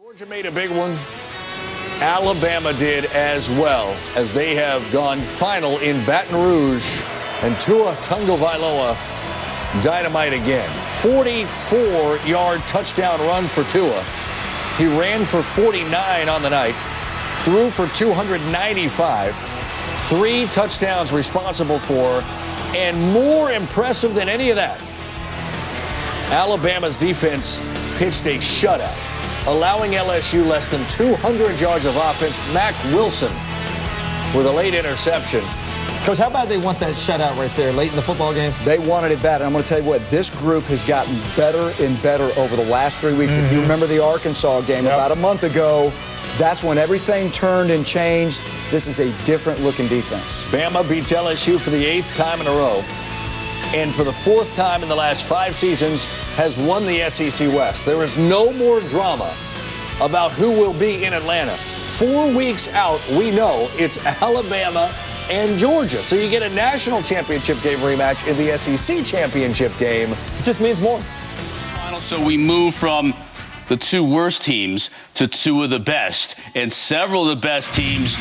Georgia made a big one. Alabama did as well, as they have gone final in Baton Rouge. And Tua Tagovailoa dynamite again. 44-yard touchdown run for Tua. He ran for 49 on the night, threw for 295, 3 touchdowns responsible for, and more impressive than any of that, Alabama's defense pitched a shutout, allowing LSU less than 200 yards of offense. Mack Wilson with a late interception. Coach, how bad they want that shutout right there late in the football game? They wanted it bad. And I'm going to tell you what, this group has gotten better and better over the last 3 weeks. If you remember the Arkansas game about a month ago, that's when everything turned and changed. This is a different-looking defense. Bama beats LSU for the 8th time in a row, and for the 4th time in the last 5 seasons has won the SEC West. There is no more drama about who will be in Atlanta. 4 weeks out, we know it's Alabama and Georgia. So you get a national championship game rematch in the SEC championship game. It just means more. So we move from the 2 worst teams to 2 of the best. And several of the best teams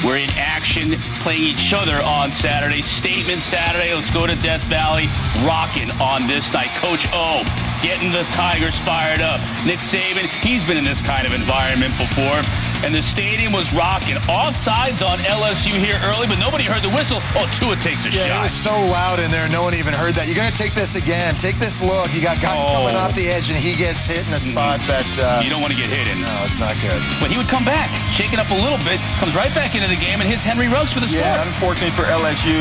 were in action playing each other on Saturday. Statement Saturday. Let's go to Death Valley. Rocking on this night. Coach O getting the Tigers fired up. Nick Saban, he's been in this kind of environment before. And the stadium was rocking. Offsides on LSU here early, but nobody heard the whistle. Oh, Tua takes a shot. It was so loud in there, no one even heard that. You're going to take this again. Take this look. You got guys coming off the edge, and he gets hit in a spot that... you don't want to get hit in. No, it's not good. But he would come back, shake it up a little bit, comes right back into the game, and hits Henry Ruggs for the score. Yeah, unfortunately for LSU,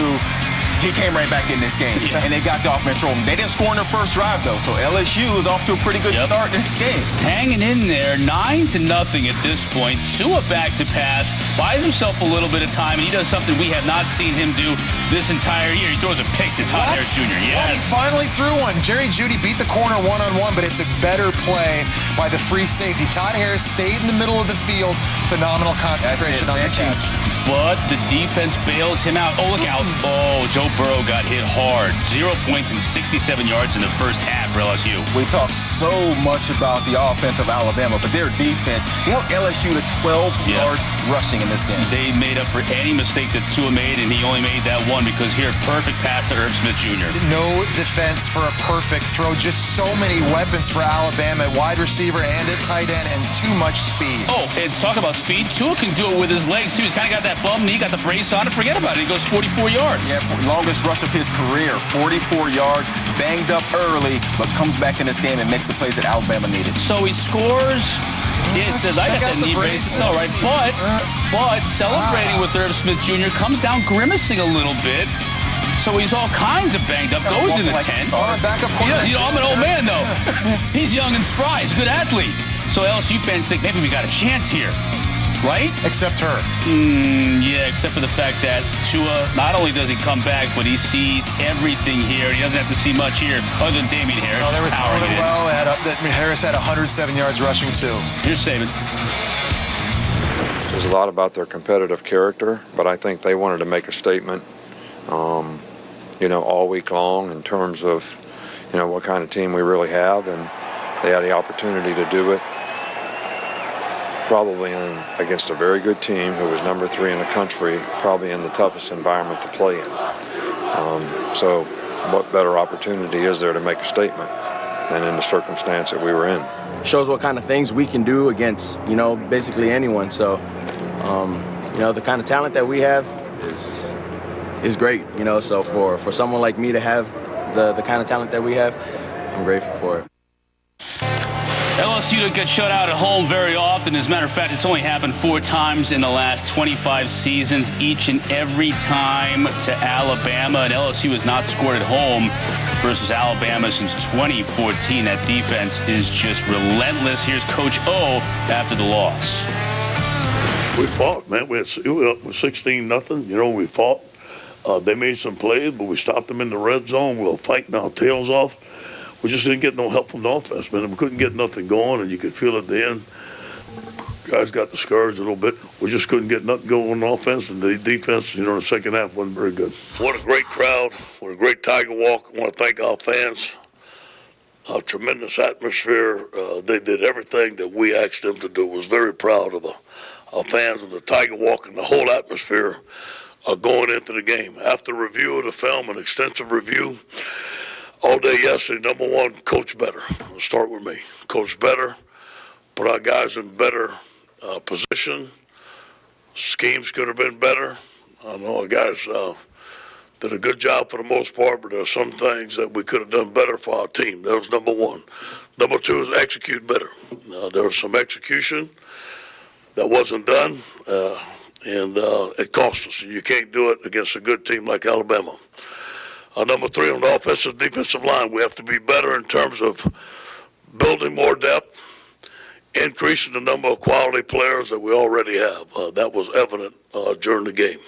he came right back in this game, and they got the offense rolling. They didn't score in their first drive, though, so LSU is off to a pretty good start in this game. Hanging in there, 9-0 at this point. Tua back to pass, buys himself a little bit of time, and he does something we have not seen him do this entire year. He throws a pick to Todd Harris Jr. Yes. He finally threw one. Jerry Jeudy beat the corner one-on-one, but it's a better play by the free safety. Todd Harris stayed in the middle of the field. Phenomenal concentration on the catch. But the defense bails him out. Oh, look out. Oh, Joe Burrow got hit hard. 0 points and 67 yards in the first half for LSU. We talk so much about the offense of Alabama, but their defense, they held LSU to 12 yards rushing in this game. They made up for any mistake that Tua made, and he only made that one because here, perfect pass to Irv Smith Jr. No defense for a perfect throw. Just so many weapons for Alabama, wide receiver and at tight end, and too much speed. Oh, and talk about speed. Tua can do it with his legs, too. He's kind of got that bum knee, got the brace on, and forget about it. He goes 44 yards. Yeah, longest rush of his career, 44 yards, banged up early, but comes back in this game and makes the plays that Alabama needed. So he scores. Yeah, it says I got that knee brace. It's all right. But celebrating with Irv Smith Jr. comes down grimacing a little bit. So he's all kinds of banged up. Goes in the tent. Backup corner. I'm an old man, though. He's young and spry. He's a good athlete. So LSU fans think maybe we got a chance here. Right? Except her. Yeah, except for the fact that Tua, not only does he come back, but he sees everything here. He doesn't have to see much here other than Damian Harris. No, they were throwing it well. Harris had 107 yards rushing, too. Here's Saban. There's a lot about their competitive character, but I think they wanted to make a statement, all week long in terms of, what kind of team we really have, and they had the opportunity to do it. Probably against a very good team who was number 3 in the country, probably in the toughest environment to play in. So what better opportunity is there to make a statement than in the circumstance that we were in? Shows what kind of things we can do against, basically anyone. So, the kind of talent that we have is great, So for someone like me to have the kind of talent that we have, I'm grateful for it. LSU don't get shut out at home very often. As a matter of fact, it's only happened 4 times in the last 25 seasons, each and every time to Alabama. And LSU has not scored at home versus Alabama since 2014. That defense is just relentless. Here's Coach O after the loss. We fought, man. We were up with 16-0. We fought. They made some plays, but we stopped them in the red zone. We were fighting our tails off. We just didn't get no help from the offense, man. We couldn't get nothing going, and you could feel at the end. Guys got discouraged a little bit. We just couldn't get nothing going on offense, and the defense, in the second half wasn't very good. What a great crowd. What a great Tiger Walk. I want to thank our fans. A tremendous atmosphere. They did everything that we asked them to do. Was very proud of the fans and the Tiger Walk and the whole atmosphere going into the game. After review of the film, an extensive review all day yesterday, number one, coach better. I'll start with me. Coach better, put our guys in better position. Schemes could have been better. I know our guys did a good job for the most part, but there are some things that we could have done better for our team. That was number one. Number two is execute better. There was some execution that wasn't done, and it cost us. You can't do it against a good team like Alabama. Number three, on the offensive defensive line, we have to be better in terms of building more depth, increasing the number of quality players that we already have. That was evident during the game.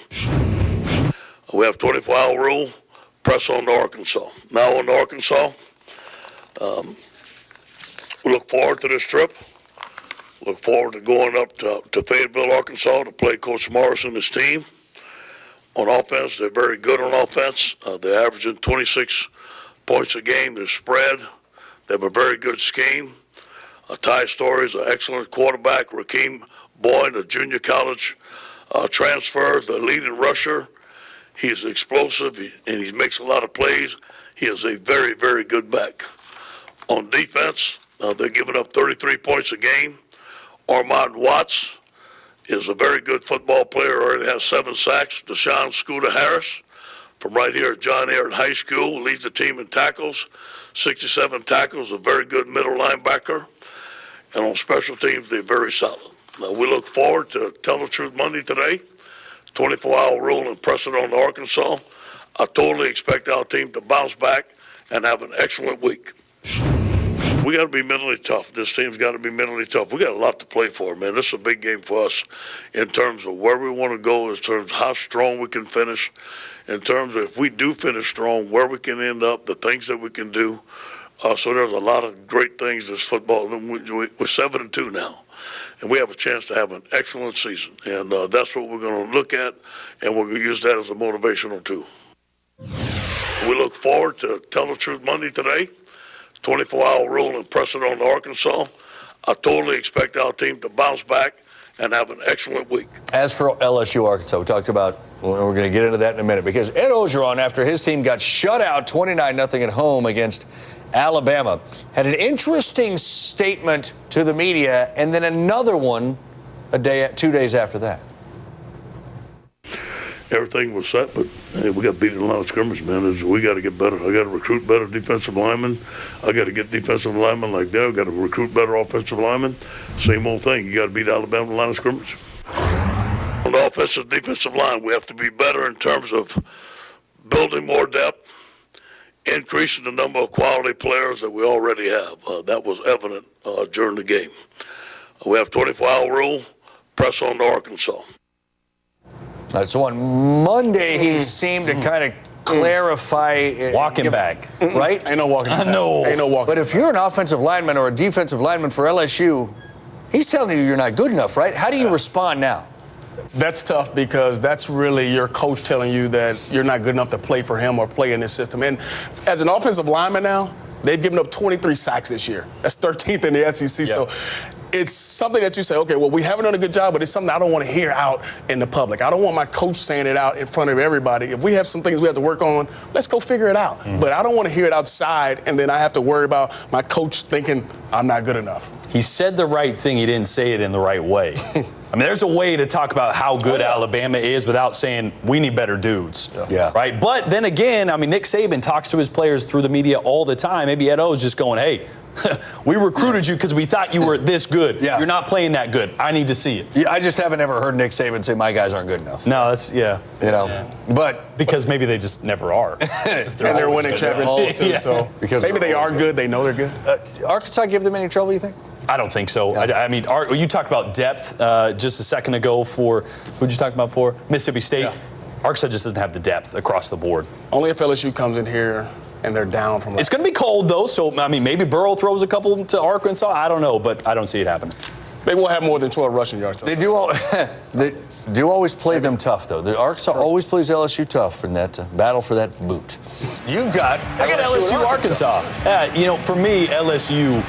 We have 24-hour rule, press on to Arkansas. Now on to Arkansas. We look forward to this trip. Look forward to going up to Fayetteville, Arkansas to play Coach Morris and his team. On offense, they're very good on offense. They're averaging 26 points a game. They're spread. They have a very good scheme. Ty Story is an excellent quarterback. Rakeem Boyd, a junior college transfer, the leading rusher. He's explosive, and he makes a lot of plays. He is a very, very good back. On defense, they're giving up 33 points a game. Armand Watts is a very good football player, already has 7 sacks. Deshaun Scooter Harris from right here at John Ehret High School leads the team in tackles, 67 tackles, a very good middle linebacker. And on special teams, they're very solid. Now, we look forward to Tell the Truth Monday today, 24-hour rule and press it on to Arkansas. I totally expect our team to bounce back and have an excellent week. We got to be mentally tough. This team's got to be mentally tough. We got a lot to play for, man. This is a big game for us in terms of where we want to go, in terms of how strong we can finish, in terms of if we do finish strong, where we can end up, the things that we can do. So there's a lot of great things this football. We're 7-2 now, and we have a chance to have an excellent season. And that's what we're going to look at, and we're going to use that as a motivational tool. We look forward to Tell the Truth Monday today, 24-hour rule and press it on to Arkansas. I totally expect our team to bounce back and have an excellent week. As for LSU Arkansas, we talked about, we're going to get into that in a minute, because Ed Orgeron, after his team got shut out 29-0 at home against Alabama, had an interesting statement to the media, and then another one 2 days after that. Everything was set, but hey, we got beat in a lot of scrimmage, man. We got to get better. I got to recruit better defensive linemen. I got to get defensive linemen like that. I got to recruit better offensive linemen. Same old thing. You got to beat Alabama in the line of scrimmage. On the offensive defensive line, we have to be better in terms of building more depth, increasing the number of quality players that we already have. That was evident during the game. We have 24-hour rule, press on to Arkansas. So on Monday, he seemed to kind of clarify. Walking back. Right? Ain't no walking back. No. Ain't no walking But if you're an offensive lineman or a defensive lineman for LSU, he's telling you you're not good enough, right? How do you respond now? That's tough, because that's really your coach telling you that you're not good enough to play for him or play in this system. And as an offensive lineman now, they've given up 23 sacks this year. That's 13th in the SEC. Yeah. So it's something that you say, okay, well, we haven't done a good job, but it's something I don't want to hear out in the public. I don't want my coach saying it out in front of everybody. If we have some things we have to work on, let's go figure it out. But I don't want to hear it outside, and then I have to worry about my coach thinking I'm not good enough. He said the right thing. He didn't say it in the right way. I mean, there's a way to talk about how good Alabama is without saying we need better dudes. Yeah. Right? But then again, I mean, Nick Saban talks to his players through the media all the time. Maybe Ed O's just going, hey, we recruited you because we thought you were this good. Yeah. You're not playing that good. I need to see it. Yeah, I just haven't ever heard Nick Saban say my guys aren't good enough. No, that's, yeah. You know, but Because maybe they just never are. And they're winning championships too, so Because maybe they are good. They know they're good. Arkansas give them any trouble, you think? I don't think so. I mean, you talked about depth just a second ago for, who'd you talk about for? Mississippi State. Yeah. Arkansas just doesn't have the depth across the board. Only if LSU comes in here and they're down from It's going to be cold, though, so, I mean, maybe Burrow throws a couple to Arkansas. I don't know, but I don't see it happening. They won't have more than 12 rushing yards. They do. They do always play them tough, though. The Arkansas always plays LSU tough in that battle for that boot. I got LSU Arkansas. For me, LSU,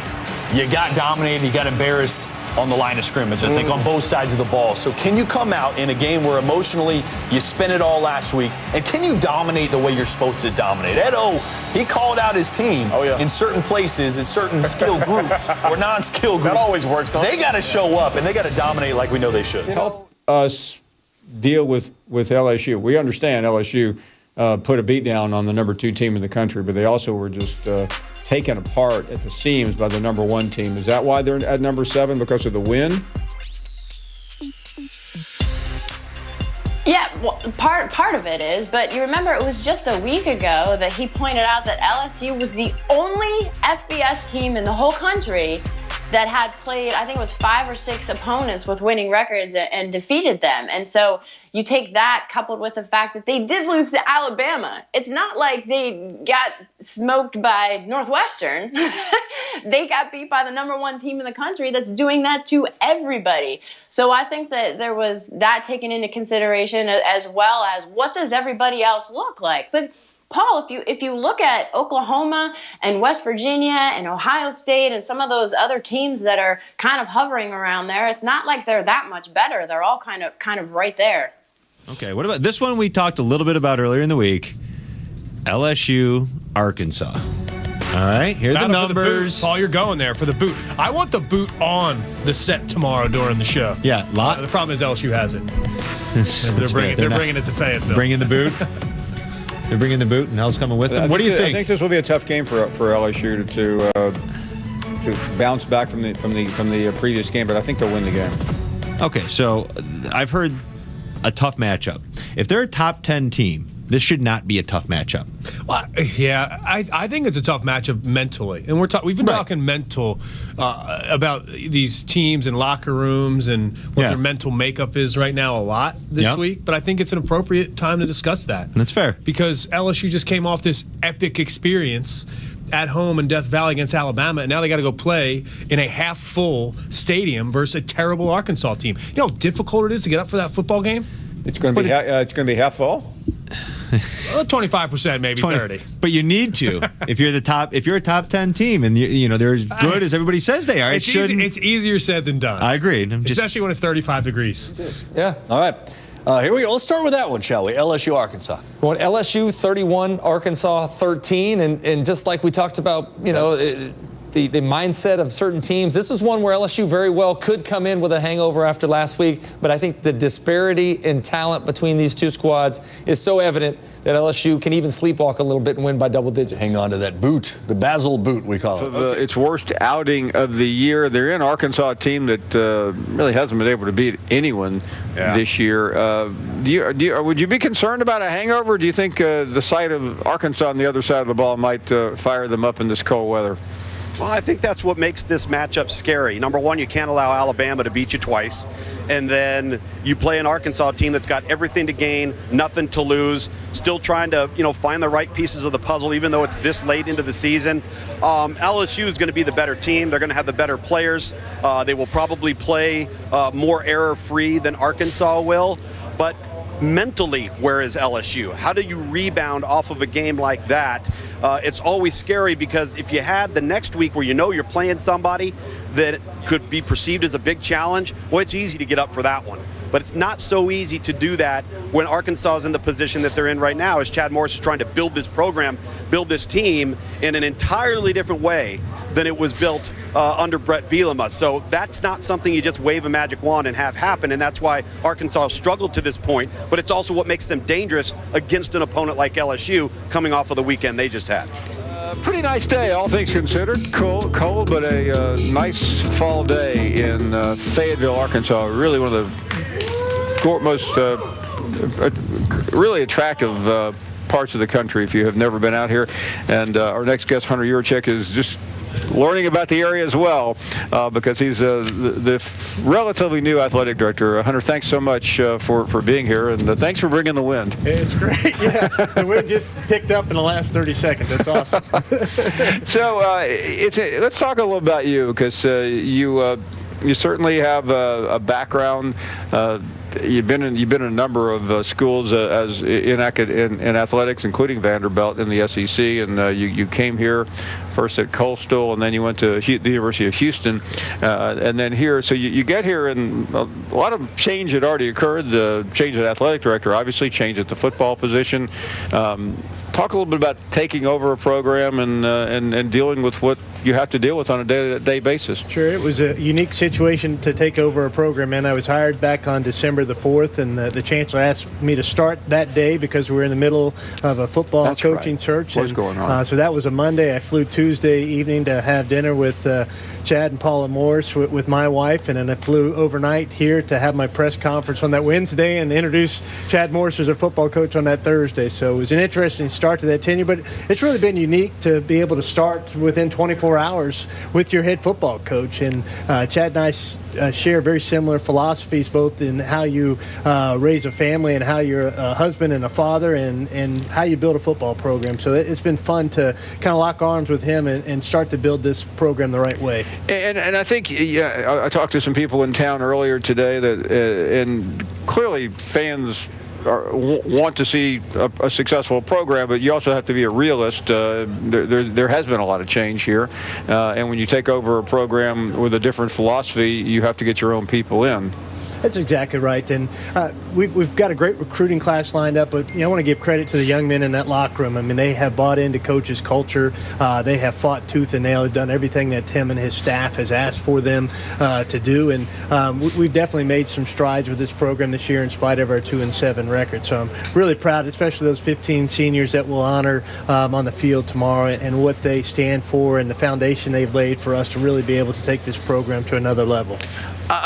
you got dominated, you got embarrassed on the line of scrimmage, I think, on both sides of the ball. So can you come out in a game where emotionally you spent it all last week, and can you dominate the way you're supposed to dominate? Ed O, he called out his team in certain places, in certain skill groups or non-skill groups. That always works, don't it? They got to show up, and they got to dominate like we know they should. Help us deal with LSU. We understand LSU put a beat down on the number 2 team in the country, but they also were just taken apart at the seams by the number 1 team. Is that why they're at number 7, because of the win? Yeah, well, part of it is, but you remember it was just a week ago that he pointed out that LSU was the only FBS team in the whole country that had played, I think it was 5 or 6 opponents with winning records and defeated them. And so you take that coupled with the fact that they did lose to Alabama. It's not like they got smoked by Northwestern. They got beat by the number 1 team in the country that's doing that to everybody. So I think that there was that taken into consideration, as well as what does everybody else look like. But Paul, if you look at Oklahoma and West Virginia and Ohio State and some of those other teams that are kind of hovering around there, it's not like they're that much better. They're all kind of right there. Okay, what about this one we talked a little bit about earlier in the week? LSU, Arkansas. All right, here are the numbers. Paul, you're going there for the boot. I want the boot on the set tomorrow during the show. Yeah, the problem is LSU has it. They're bringing it to Fayetteville. Bringing the boot. They're bringing the boot, and hell's coming with them. What do you think? I think this will be a tough game for LSU to bounce back from the previous game, but I think they'll win the game. Okay, so I've heard a tough matchup. If they're a top 10 team, this should not be a tough matchup. Well, yeah, I think it's a tough matchup mentally, and we've been talking mental about these teams and locker rooms and what their mental makeup is right now a lot this week. But I think it's an appropriate time to discuss that. That's fair, because LSU just came off this epic experience at home in Death Valley against Alabama, and now they got to go play in a half-full stadium versus a terrible Arkansas team. You know how difficult it is to get up for that football game? It's going to be half full. 25%, maybe 30. But you need to if you're a top 10 team, and they're as good as everybody says they are. It's easier said than done. I agree, especially when it's 35 degrees. Yeah. All right. Here we go. Let's start with that one, shall we? LSU, Arkansas. Well, LSU 31, Arkansas 13, and just like we talked about, the mindset of certain teams. This is one where LSU very well could come in with a hangover after last week, but I think the disparity in talent between these two squads is so evident that LSU can even sleepwalk a little bit and win by double digits. Hang on to that boot, the Basil boot we call it. Its worst outing of the year. They're in Arkansas team that really hasn't been able to beat anyone this year. Would you be concerned about a hangover? Do you think the sight of Arkansas on the other side of the ball might fire them up in this cold weather? Well, I think that's what makes this matchup scary. Number one, you can't allow Alabama to beat you twice. And then you play an Arkansas team that's got everything to gain, nothing to lose, still trying to, find the right pieces of the puzzle, even though it's this late into the season. LSU is going to be the better team. They're going to have the better players. They will probably play more error-free than Arkansas will. But mentally, where is LSU? How do you rebound off of a game like that? It's always scary because if you had the next week where you're playing somebody that could be perceived as a big challenge, well, it's easy to get up for that one. But it's not so easy to do that when Arkansas is in the position that they're in right now, as Chad Morris is trying to build this program, build this team in an entirely different way than it was built under Brett Bielema. So that's not something you just wave a magic wand and have happen, and that's why Arkansas struggled to this point. But it's also what makes them dangerous against an opponent like LSU coming off of the weekend they just had. Pretty nice day, all things considered. Cold, but a nice fall day in Fayetteville, Arkansas. Really one of the most really attractive parts of the country if you have never been out here. And our next guest, Hunter Yurchek, is just learning about the area as well because he's the relatively new athletic director. Hunter, thanks so much for being here, and thanks for bringing the wind. It's great. Yeah, the wind just picked up in the last 30 seconds. That's awesome. So let's talk a little about you because you you certainly have a background. You've been in a number of schools as in athletics, including Vanderbilt in the SEC, and you came here first at Coastal, and then you went to the University of Houston, and then here. So you get here, and a lot of change had already occurred. The change at athletic director, obviously, change at the football position. Talk a little bit about taking over a program and dealing with what you have to deal with on a day-to-day basis. Sure, it was a unique situation to take over a program, and I was hired back on December the 4th, and the chancellor asked me to start that day because we were in the middle of a football coaching search. What's going on? So that was a Monday. I flew Tuesday evening to have dinner with Chad and Paula Morris with my wife, and then I flew overnight here to have my press conference on that Wednesday and introduce Chad Morris as our football coach on that Thursday. So it was an interesting start to that tenure, but it's really been unique to be able to start within 24 hours with your head football coach. And Chad and I share very similar philosophies, both in how you raise a family and how you're a husband and a father, and how you build a football program. So it's been fun to kind of lock arms with him and start to build this program the right way. And I think, I talked to some people in town earlier today that, and clearly fans want to see a successful program, but you also have to be a realist. There has been a lot of change here, and when you take over a program with a different philosophy, you have to get your own people in. That's exactly right, and we've got a great recruiting class lined up, but I want to give credit to the young men in that locker room. I mean, they have bought into Coach's culture. They have fought tooth and nail, done everything that Tim and his staff has asked for them to do, and we've definitely made some strides with this program this year in spite of our 2-7 record. So I'm really proud, especially those 15 seniors that we'll honor on the field tomorrow, and what they stand for and the foundation they've laid for us to really be able to take this program to another level.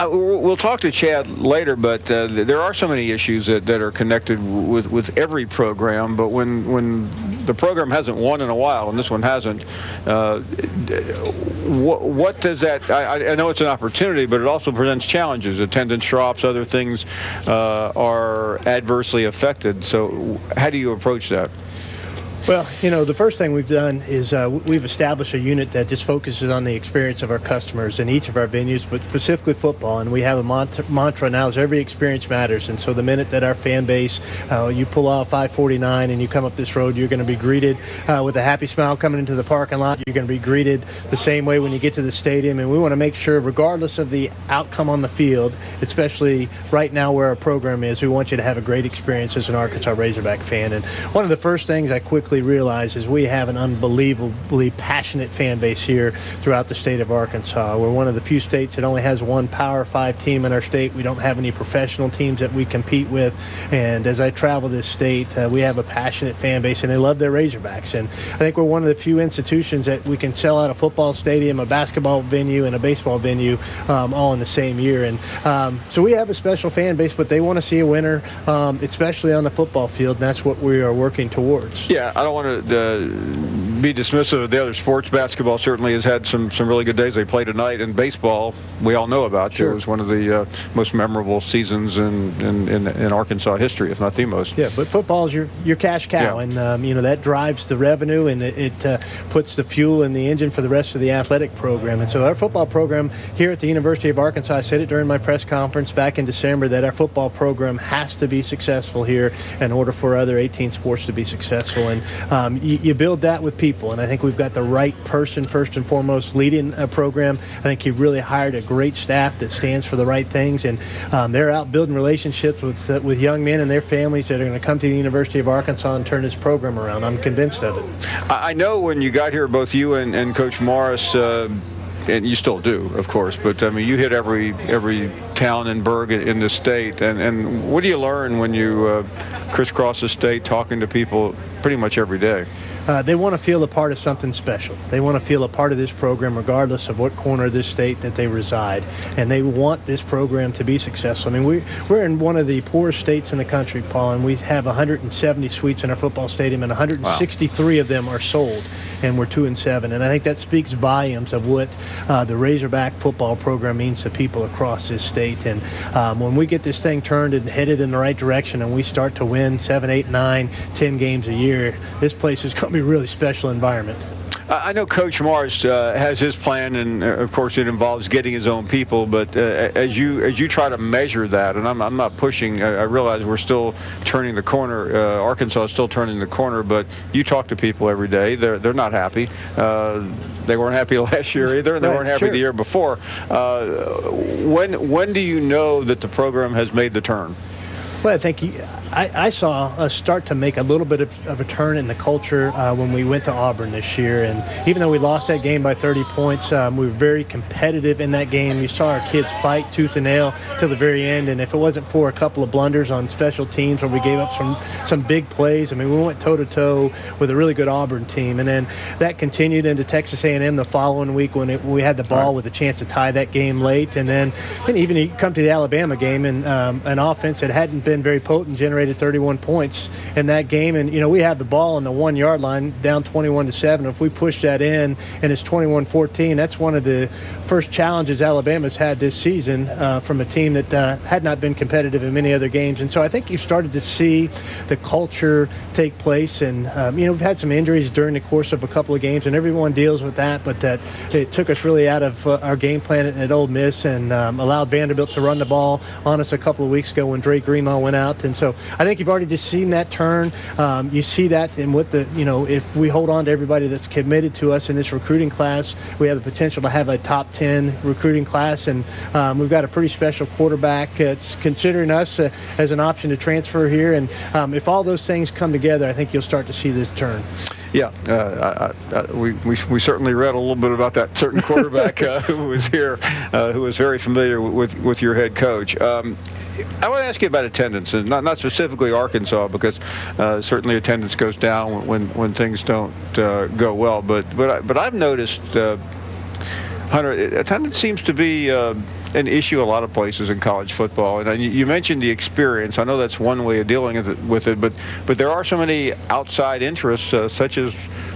We'll talk to Chad later, but there are so many issues that are connected with every program. But when the program hasn't won in a while, and this one hasn't, what does that? I know it's an opportunity, but it also presents challenges. Attendance drops, other things are adversely affected. So how do you approach that? Well, the first thing we've done is we've established a unit that just focuses on the experience of our customers in each of our venues, but specifically football. And we have a mantra now: is every experience matters. And so the minute that our fan base, you pull off 549 and you come up this road, you're going to be greeted with a happy smile coming into the parking lot. You're going to be greeted the same way when you get to the stadium. And we want to make sure, regardless of the outcome on the field, especially right now where our program is, we want you to have a great experience as an Arkansas Razorback fan. And one of the first things I quickly realize is we have an unbelievably passionate fan base here throughout the state of Arkansas. We're one of the few states that only has one Power 5 team in our state. We don't have any professional teams that we compete with. And as I travel this state, we have a passionate fan base, and they love their Razorbacks. And I think we're one of the few institutions that we can sell out a football stadium, a basketball venue, and a baseball venue all in the same year. And so we have a special fan base, but they want to see a winner, especially on the football field, and that's what we are working towards. Yeah, I don't want to be dismissive of the other sports. Basketball certainly has had some really good days. They play tonight, and baseball we all know about. Sure. It was one of the most memorable seasons in Arkansas history, if not the most. Yeah, but football is your cash cow, yeah. And that drives the revenue, and it puts the fuel in the engine for the rest of the athletic program. And so our football program here at the University of Arkansas, I said it during my press conference back in December, that our football program has to be successful here in order for other 18 sports to be successful. And you build that with people, and I think we've got the right person first and foremost leading a program. I think he really hired a great staff that stands for the right things, and they're out building relationships with young men and their families that are going to come to the University of Arkansas and turn this program around. I'm convinced of it. I know when you got here, both you and Coach Morris, and you still do, of course, but I mean, you hit every town and burg in the state. And what do you learn when you crisscross the state talking to people pretty much every day? They want to feel a part of something special. They want to feel a part of this program regardless of what corner of this state that they reside. And they want this program to be successful. I mean, we're in one of the poorest states in the country, Paul, and we have 170 suites in our football stadium, and 163 of them are sold. And we're 2-7, and I think that speaks volumes of what the Razorback football program means to people across this state. And when we get this thing turned and headed in the right direction, and we start to win 7, 8, 9, 10 games a year, this place is going to be a really special environment. I know Coach Morris has his plan, and of course it involves getting his own people. But as you try to measure that, and I'm not pushing. I realize we're still turning the corner. Arkansas is still turning the corner, but you talk to people every day. They're not happy. They weren't happy last year either, and they weren't happy the year before. When do you know that the program has made the turn? Well, I think I saw us start to make a little bit of a turn in the culture when we went to Auburn this year. And even though we lost that game by 30 points, we were very competitive in that game. You saw our kids fight tooth and nail till the very end. And if it wasn't for a couple of blunders on special teams where we gave up some big plays, I mean, we went toe-to-toe with a really good Auburn team. And then that continued into Texas A&M the following week when we had the ball with a chance to tie that game late. And then even you come to the Alabama game, and an offense that hadn't been very potent generated 31 points in that game. And, we had the ball on the 1 yard line down 21-7. If we push that in and it's 21-14, that's one of the first challenges Alabama's had this season from a team that had not been competitive in many other games. And so I think you started to see the culture take place. And, we've had some injuries during the course of a couple of games, and everyone deals with that, but that it took us really out of our game plan at Ole Miss and allowed Vanderbilt to run the ball on us a couple of weeks ago when Drake Greenlaw went out. And so I think you've already just seen that turn. You see that in what if we hold on to everybody that's committed to us in this recruiting class, we have the potential to have a top 10 recruiting class. And we've got a pretty special quarterback that's considering us as an option to transfer here. And if all those things come together, I think you'll start to see this turn. Yeah, we certainly read a little bit about that certain quarterback who was here, who was very familiar with your head coach. I want to ask you about attendance, and not specifically Arkansas, because certainly attendance goes down when things don't go well. But I've noticed, Hunter, attendance seems to be an issue a lot of places in college football. And you mentioned the experience. I know that's one way of dealing with it, but there are so many outside interests, such as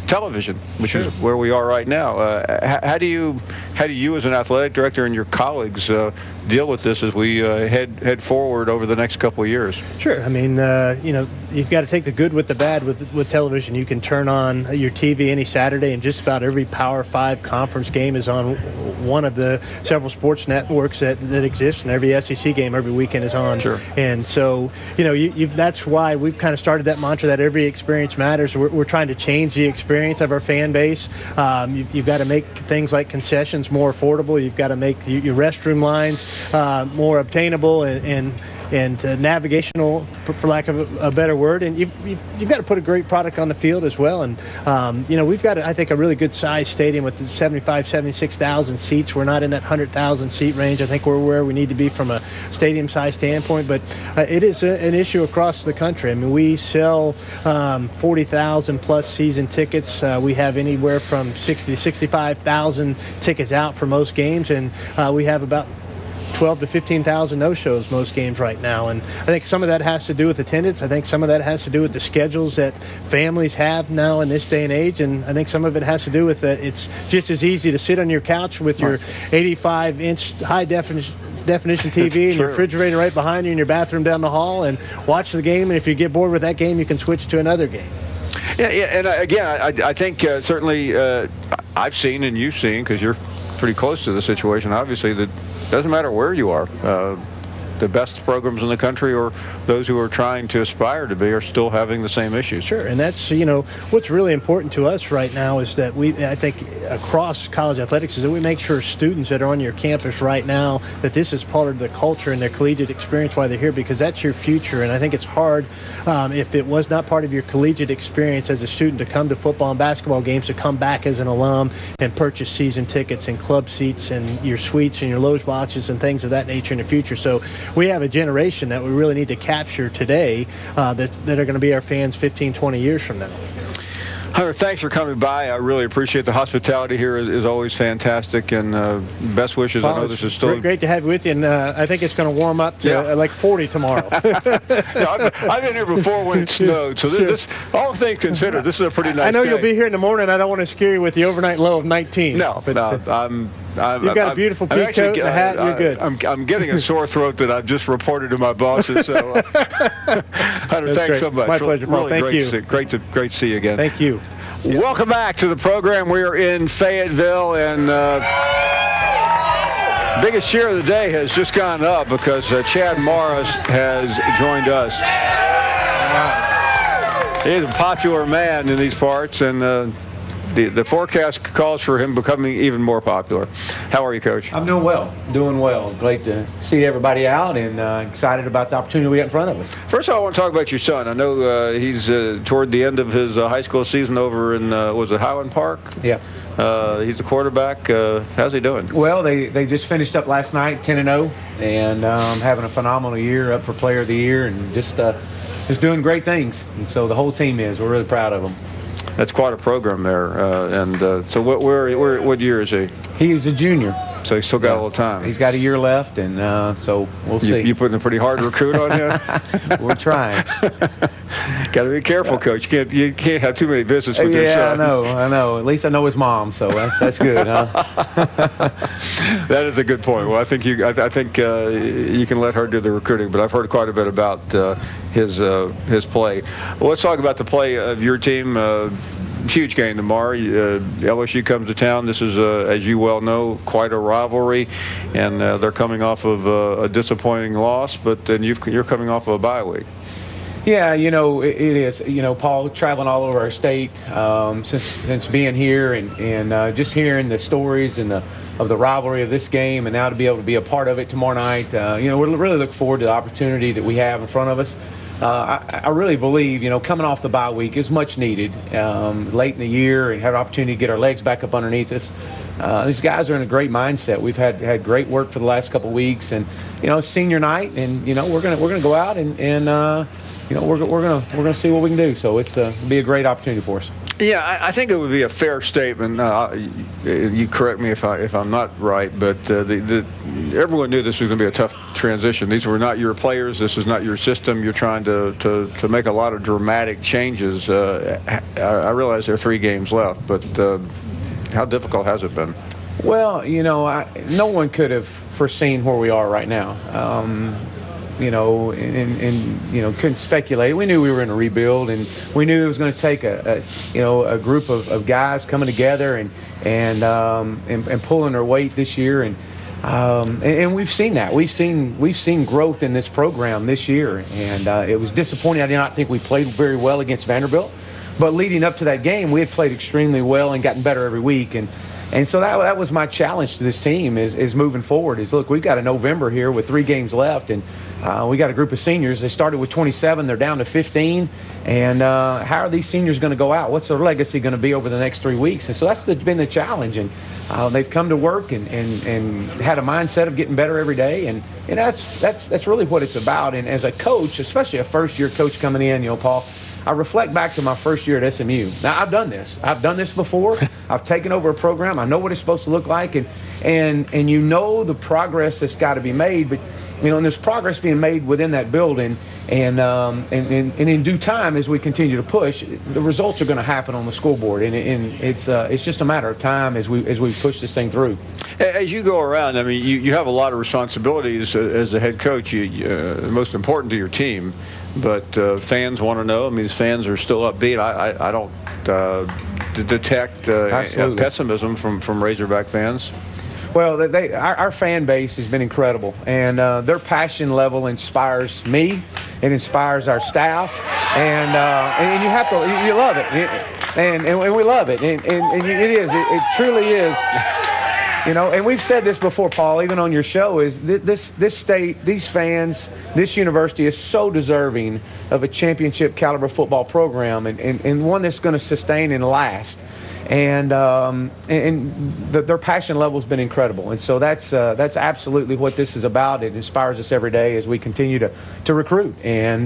television, which is where we are right now. How do you as an athletic director and your colleagues deal with this as we head forward over the next couple of years? Sure. I mean, you've got to take the good with the bad with television. You can turn on your TV any Saturday, and just about every Power 5 conference game is on one of the several sports networks that exist, and every SEC game every weekend is on. Sure. And so, that's why we've kind of started that mantra that every experience matters. We're trying to change the experience of our fan base. You've got to make things like concessions more affordable. You've got to make your restroom lines more obtainable and navigational, for lack of a better word. And you've got to put a great product on the field as well. And, we've got, I think, a really good size stadium with 75,000, 76,000 seats. We're not in that 100,000 seat range. I think we're where we need to be from a stadium size standpoint. But it is an issue across the country. I mean, we sell 40,000 plus season tickets. We have anywhere from 60 to 65,000 tickets out for most games. And we have about 12 to 15,000 no-shows most games right now. And I think some of that has to do with attendance. I think some of that has to do with the schedules that families have now in this day and age. And I think some of it has to do with that it's just as easy to sit on your couch with your 85-inch high-definition TV and your refrigerator right behind you in your bathroom down the hall and watch the game. And if you get bored with that game, you can switch to another game. Yeah, and again, I think certainly I've seen and you've seen, because you're pretty close to the situation, obviously, that doesn't matter where you are. The best programs in the country or those who are trying to aspire to be are still having the same issues. Sure, and that's, what's really important to us right now is that I think across college athletics is that we make sure students that are on your campus right now that this is part of the culture and their collegiate experience while they're here, because that's your future. And I think it's hard if it was not part of your collegiate experience as a student to come to football and basketball games, to come back as an alum and purchase season tickets and club seats and your suites and your loge boxes and things of that nature in the future. So we have a generation that we really need to capture today that are going to be our fans 15, 20 years from now. Hunter, thanks for coming by. I really appreciate the hospitality here. Is always fantastic, and best wishes. Paul, I know this is still great to have you with you, and I think it's going to warm up to like 40 tomorrow. I've been here before when it snowed, so this all things considered, this is a pretty nice I know day. You'll be here in the morning. I don't want to scare you with the overnight low of 19. No, You've got a beautiful pea coat and a hat. You're good. I'm getting a sore throat that I've just reported to my bosses. So, Hunter, thanks so much. My pleasure, Paul. Really Thank you. Great to see you again. Thank you. Welcome back to the program. We are in Fayetteville, and biggest share of the day has just gone up because Chad Morris has joined us. He's a popular man in these parts, and the forecast calls for him becoming even more popular. How are you, Coach? I'm doing well. Great to see everybody out, and excited about the opportunity we got in front of us. First of all, I want to talk about your son. I know he's toward the end of his high school season over in, was it Highland Park? Yeah. He's the quarterback. How's he doing? Well, they just finished up last night, 10-0, and having a phenomenal year, up for Player of the Year, and just doing great things. And so the whole team is. We're really proud of them. That's quite a program there. So what year is he? He is a junior. So he's still got a little time. He's got a year left, and so we'll see. You putting a pretty hard recruit on him? We're trying. Got to be careful, Coach. You can't have too many visits with your son. Yeah, I know. At least I know his mom, so that's good, huh? That is a good point. Well, I think you can let her do the recruiting, but I've heard quite a bit about his play. Well, let's talk about the play of your team. Huge game tomorrow. LSU comes to town. This is, as you well know, quite a rivalry, and they're coming off of a disappointing loss, but then you're coming off of a bye week. Yeah, it is. Paul, traveling all over our state since being here, and just hearing the stories and of the rivalry of this game, and now to be able to be a part of it tomorrow night. We really look forward to the opportunity that we have in front of us. I really believe, coming off the bye week is much needed late in the year, and have an opportunity to get our legs back up underneath us. These guys are in a great mindset. We've had great work for the last couple of weeks, and it's senior night, and we're gonna go out and we're gonna see what we can do. So it'll be a great opportunity for us. Yeah, I think it would be a fair statement. You correct me if I'm not right, but everyone knew this was going to be a tough transition. These were not your players. This is not your system. You're trying to make a lot of dramatic changes. I realize there are 3 games left, but how difficult has it been? Well, no one could have foreseen where we are right now. Couldn't speculate. We knew we were in a rebuild, and we knew it was going to take a group of guys coming together and pulling their weight this year, and we've seen that. We've seen growth in this program this year, and it was disappointing. I did not think we played very well against Vanderbilt, but leading up to that game, we had played extremely well and gotten better every week, and so that was my challenge to this team is moving forward. Look, we've got a November here with 3 games left, and we got a group of seniors. They started with 27. They're down to 15. And how are these seniors going to go out? What's their legacy going to be over the next 3 weeks? And so that's been the challenge. And they've come to work and had a mindset of getting better every day. And that's really what it's about. And as a coach, especially a first-year coach coming in, Paul, I reflect back to my first year at SMU. Now, I've done this. I've done this before. I've taken over a program. I know what it's supposed to look like. And the progress that's got to be made. But, and there's progress being made within that building. And in due time, as we continue to push, the results are going to happen on the scoreboard. And it's just a matter of time as we push this thing through. As you go around, I mean, you have a lot of responsibilities as a head coach. Most important to your team. But fans want to know. I mean, these fans are still upbeat. I don't detect pessimism from Razorback fans. Well, our fan base has been incredible, and their passion level inspires me. It inspires our staff, and you love it, and we love it, and it truly is. And we've said this before, Paul, even on your show, is this state, these fans, this university is so deserving of a championship caliber football program and one that's going to sustain and last. And their passion level has been incredible. And so that's absolutely what this is about. It inspires us every day as we continue to recruit. And,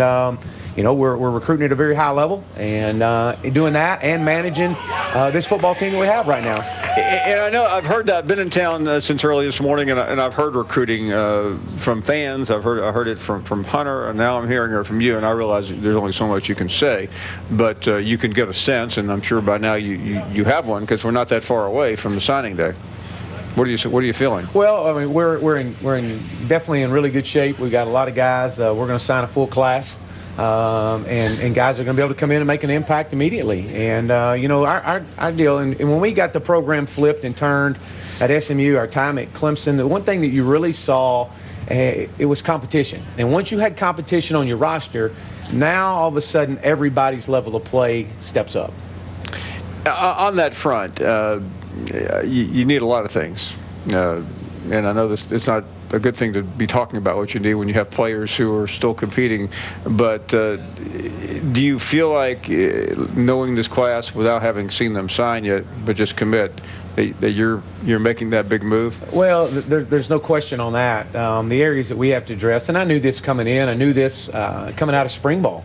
we're recruiting at a very high level and doing that and managing this football team that we have right now. And I know I've heard that. I've been in town since early this morning, and I've heard recruiting from fans. I heard it from Hunter, and now I'm hearing it from you. And I realize there's only so much you can say, but you can get a sense, and I'm sure by now you have one because we're not that far away from the signing day. What are you feeling? Well, I mean, we're definitely in really good shape. We've got a lot of guys. We're going to sign a full class and guys are going to be able to come in and make an impact immediately. And, our deal, and when we got the program flipped and turned at SMU, our time at Clemson, the one thing that you really saw, it was competition. And once you had competition on your roster, now all of a sudden everybody's level of play steps up. On that front, you need a lot of things. And I know it's not a good thing to be talking about what you need when you have players who are still competing. But do you feel like, knowing this class without having seen them sign yet, but just commit, that you're making that big move? Well, there's no question on that. The areas that we have to address, and I knew this coming in, I knew this coming out of spring ball,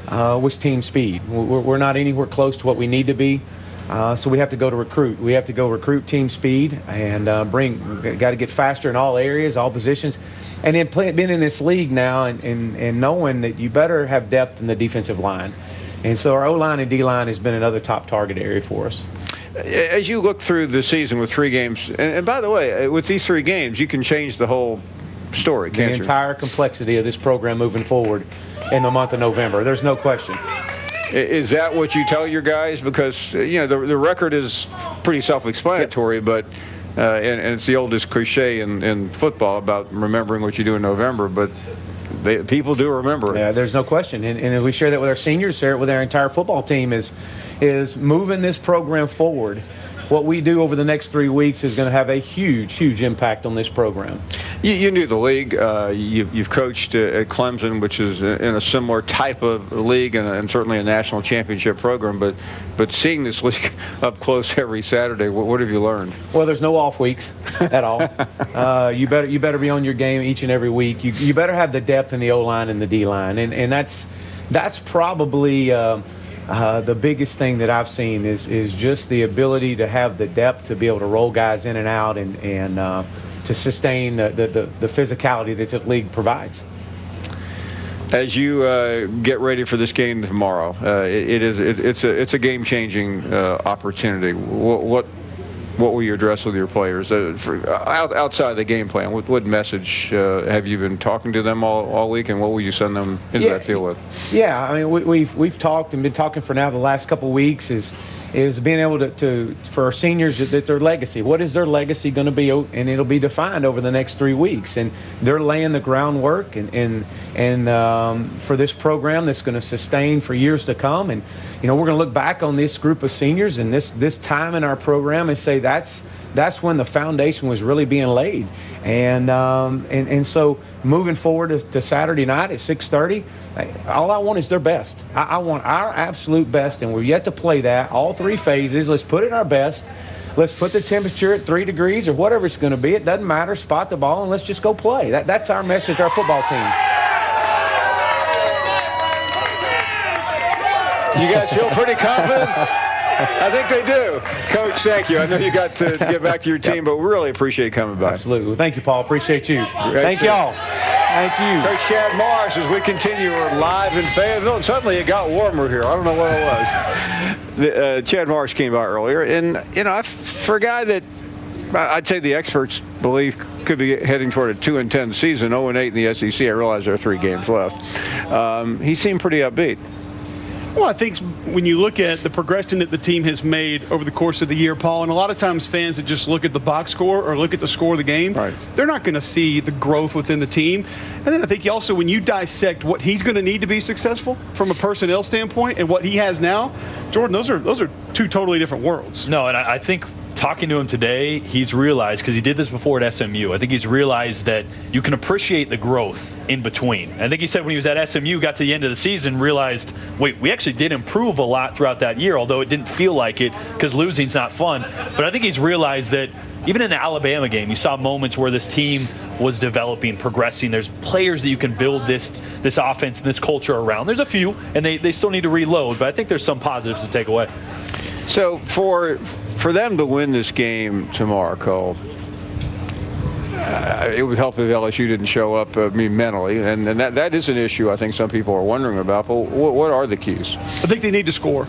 was team speed. We're not anywhere close to what we need to be. So we have to go to recruit. We have to go recruit team speed and got to get faster in all areas, all positions. And then being in this league now and knowing that you better have depth in the defensive line. And so our O-line and D-line has been another top target area for us. As you look through the season with 3 games, and by the way, with these 3 games, you can change the whole story, can't you? The entire complexity of this program moving forward in the month of November. There's no question. Is that what you tell your guys? Because, the record is pretty self-explanatory, but and it's the oldest cliche in football about remembering what you do in November, but people do remember it. Yeah, there's no question. And we share that with our seniors, share it with our entire football team, is moving this program forward. What we do over the next 3 weeks is going to have a huge, huge impact on this program. You knew the league. You've coached at Clemson, which is in a similar type of league and certainly a national championship program. But seeing this league up close every Saturday, what have you learned? Well, there's no off weeks at all. You better be on your game each and every week. You better have the depth in the O-line and the D-line, and that's probably the biggest thing that I've seen is just the ability to have the depth to be able to roll guys in and out and to sustain the physicality that this league provides. As you get ready for this game tomorrow, it's a game-changing opportunity. What will you address with your players outside the game plan? What message have you been talking to them all week, and what will you send them into that field with? Yeah, I mean we've talked and been talking for now the last couple of weeks is being able to for our seniors that their legacy. What is their legacy going to be? And it'll be defined over the next 3 weeks. And they're laying the groundwork and for this program that's going to sustain for years to come. And we're going to look back on this group of seniors and this time in our program and say that's when the foundation was really being laid. And so moving forward to Saturday night at 6:30, all I want is their best. I want our absolute best, and we're yet to play that, all 3 phases. Let's put in our best. Let's put the temperature at 3 degrees or whatever it's going to be. It doesn't matter. Spot the ball, and let's just go play. That's our message to our football team. You guys feel pretty confident? I think they do. Coach, thank you. I know you got to get back to your team, but we really appreciate you coming by. Absolutely. Well, thank you, Paul. Appreciate you. Thank y'all. Thank you. Coach Chad Morris, as we continue, we're live in Fayetteville, and suddenly it got warmer here. I don't know what it was. Chad Morris came by earlier, and, for a guy that I'd say the experts believe could be heading toward a 2-10 season, 0-8 in the SEC, I realize there are 3 games left. He seemed pretty upbeat. Well, I think when you look at the progression that the team has made over the course of the year, Paul, and a lot of times fans that just look at the box score or look at the score of the game, they're not going to see the growth within the team. And then I think you also, when you dissect what he's going to need to be successful from a personnel standpoint and what he has now, Jordan, those are 2 totally different worlds. No, and I think talking to him today, he's realized, because he did this before at SMU, I think he's realized that you can appreciate the growth in between. I think he said when he was at SMU, got to the end of the season, realized, wait, we actually did improve a lot throughout that year, although it didn't feel like it because losing's not fun. But I think he's realized that even in the Alabama game, you saw moments where this team was developing, progressing. There's players that you can build this offense and this culture around. There's a few, and they still need to reload, but I think there's some positives to take away. So for them to win this game tomorrow, Cole, it would help if LSU didn't show up mentally, and that is an issue I think some people are wondering about. But what are the keys? I think they need to score.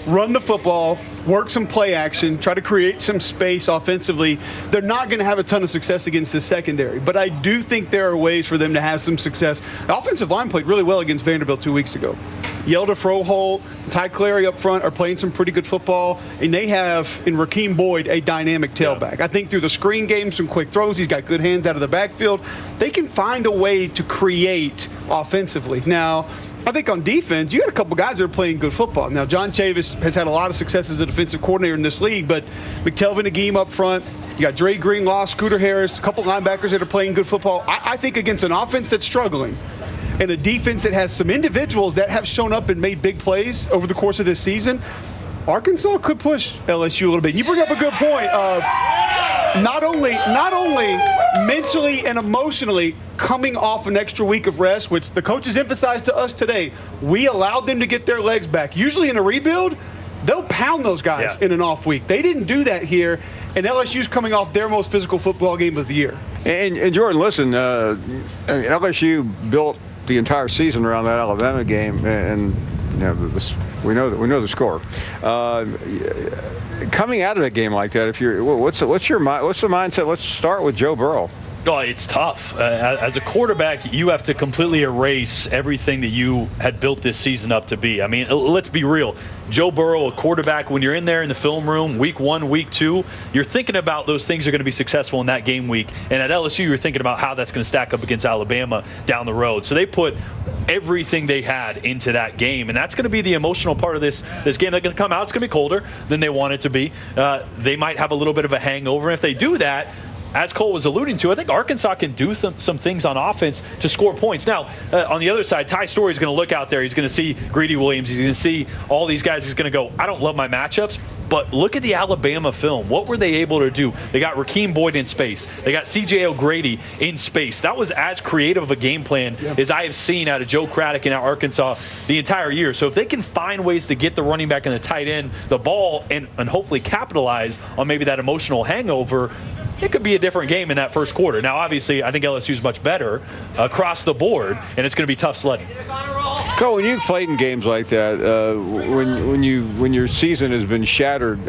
Run the football, work some play action, try to create some space offensively, they're not going to have a ton of success against the secondary. But I do think there are ways for them to have some success. The offensive line played really well against Vanderbilt 2 weeks ago. Yelda Froholt, Ty Clary up front are playing some pretty good football, and they have, in Rakeem Boyd, a dynamic tailback. I think through the screen game, some quick throws, he's got good hands out of the backfield. They can find a way to create offensively. Now, I think on defense, you got a couple guys that are playing good football. Now, John Chavis has had a lot of success as a defensive coordinator in this league, but McTelvin Agim up front, you got Dre Greenlaw, Scooter Harris, a couple linebackers that are playing good football. I think against an offense that's struggling and a defense that has some individuals that have shown up and made big plays over the course of this season, Arkansas could push LSU a little bit. And you bring up a good point of not only mentally and emotionally coming off an extra week of rest, which the coaches emphasized to us today, we allowed them to get their legs back. Usually in a rebuild, they'll pound those guys in an off week. They didn't do that here, and LSU's coming off their most physical football game of the year. And Jordan, listen, LSU built the entire season around that Alabama game, and we know the score. Coming out of a game like that, what's the mindset? Let's start with Joe Burrow. Oh, it's tough. As a quarterback, you have to completely erase everything that you had built this season up to be. I mean, let's be real. Joe Burrow, a quarterback, when you're in there in the film room, week 1, week 2, you're thinking about those things are going to be successful in that game week. And at LSU, you're thinking about how that's going to stack up against Alabama down the road. So they put everything they had into that game. And that's going to be the emotional part of this game. They're going to come out. It's going to be colder than they want it to be. They might have a little bit of a hangover. And if they do that, as Cole was alluding to, I think Arkansas can do some things on offense to score points. Now, on the other side, Ty Story is going to look out there. He's going to see Greedy Williams. He's going to see all these guys. He's going to go, I don't love my matchups, but look at the Alabama film. What were they able to do? They got Rakeem Boyd in space. They got C.J. O'Grady in space. That was as creative of a game plan as I have seen out of Joe Craddock and out Arkansas the entire year. So if they can find ways to get the running back and the tight end the ball and hopefully capitalize on maybe that emotional hangover, it could be a different game in that first quarter. Now, obviously, I think LSU is much better across the board, and it's going to be tough sledding. Cole, when you've played in games like that, when your season has been shattered,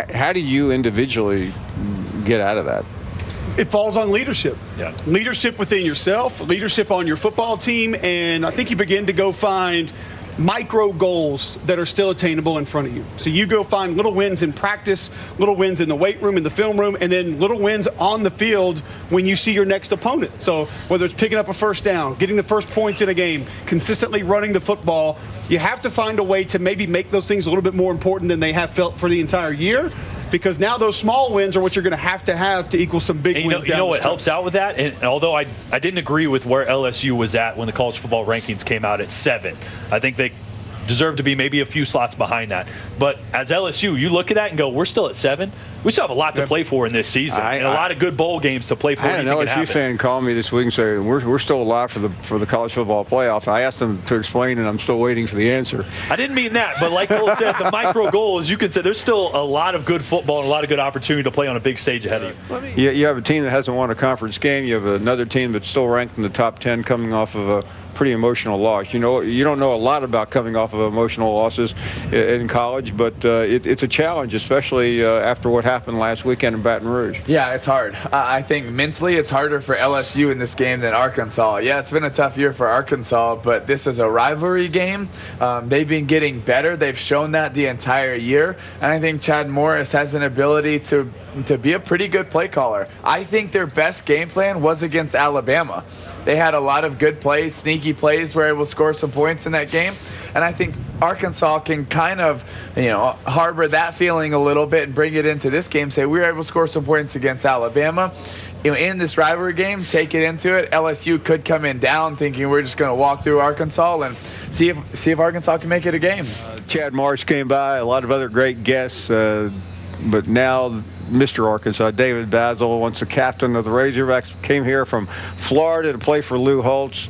how do you individually get out of that? It falls on leadership. Yeah. Leadership within yourself, leadership on your football team, and I think you begin to go find micro goals that are still attainable in front of you. So you go find little wins in practice, little wins in the weight room, in the film room, and then little wins on the field when you see your next opponent. So whether it's picking up a first down, getting the first points in a game, consistently running the football, you have to find a way to maybe make those things a little bit more important than they have felt for the entire year. Because now those small wins are what you're going to have to equal some big wins. You know what helps out with that? And although I didn't agree with where LSU was at when the college football rankings came out at 7, I think they deserve to be maybe a few slots behind that. But as LSU, you look at that and go, we're still at 7. We still have a lot to play for in this season, and a lot of good bowl games to play for. I had an LSU fan call me this week and say, we're still alive for the college football playoff. I asked them to explain, and I'm still waiting for the answer. I didn't mean that, but like Cole said, the micro goals, you could say there's still a lot of good football and a lot of good opportunity to play on a big stage ahead of you. You have a team that hasn't won a conference game. You have another team that's still ranked in the top 10 coming off of a pretty emotional loss. You don't know a lot about coming off of emotional losses in college, but it's a challenge, especially after what happened last weekend in Baton Rouge. Yeah, it's hard. I think mentally it's harder for LSU in this game than Arkansas. Yeah, it's been a tough year for Arkansas, but this is a rivalry game. They've been getting better. They've shown that the entire year, and I think Chad Morris has an ability to be a pretty good play caller. I think their best game plan was against Alabama. They had a lot of good plays, sneaky plays, were able to score some points in that game. And I think Arkansas can kind of, harbor that feeling a little bit and bring it into this game. Say we were able to score some points against Alabama. In this rivalry game, take it into it. LSU could come in down thinking we're just going to walk through Arkansas and see if Arkansas can make it a game. Chad Morris came by, a lot of other great guests, but now Mr. Arkansas, David Basil, once the captain of the Razorbacks, came here from Florida to play for Lou Holtz.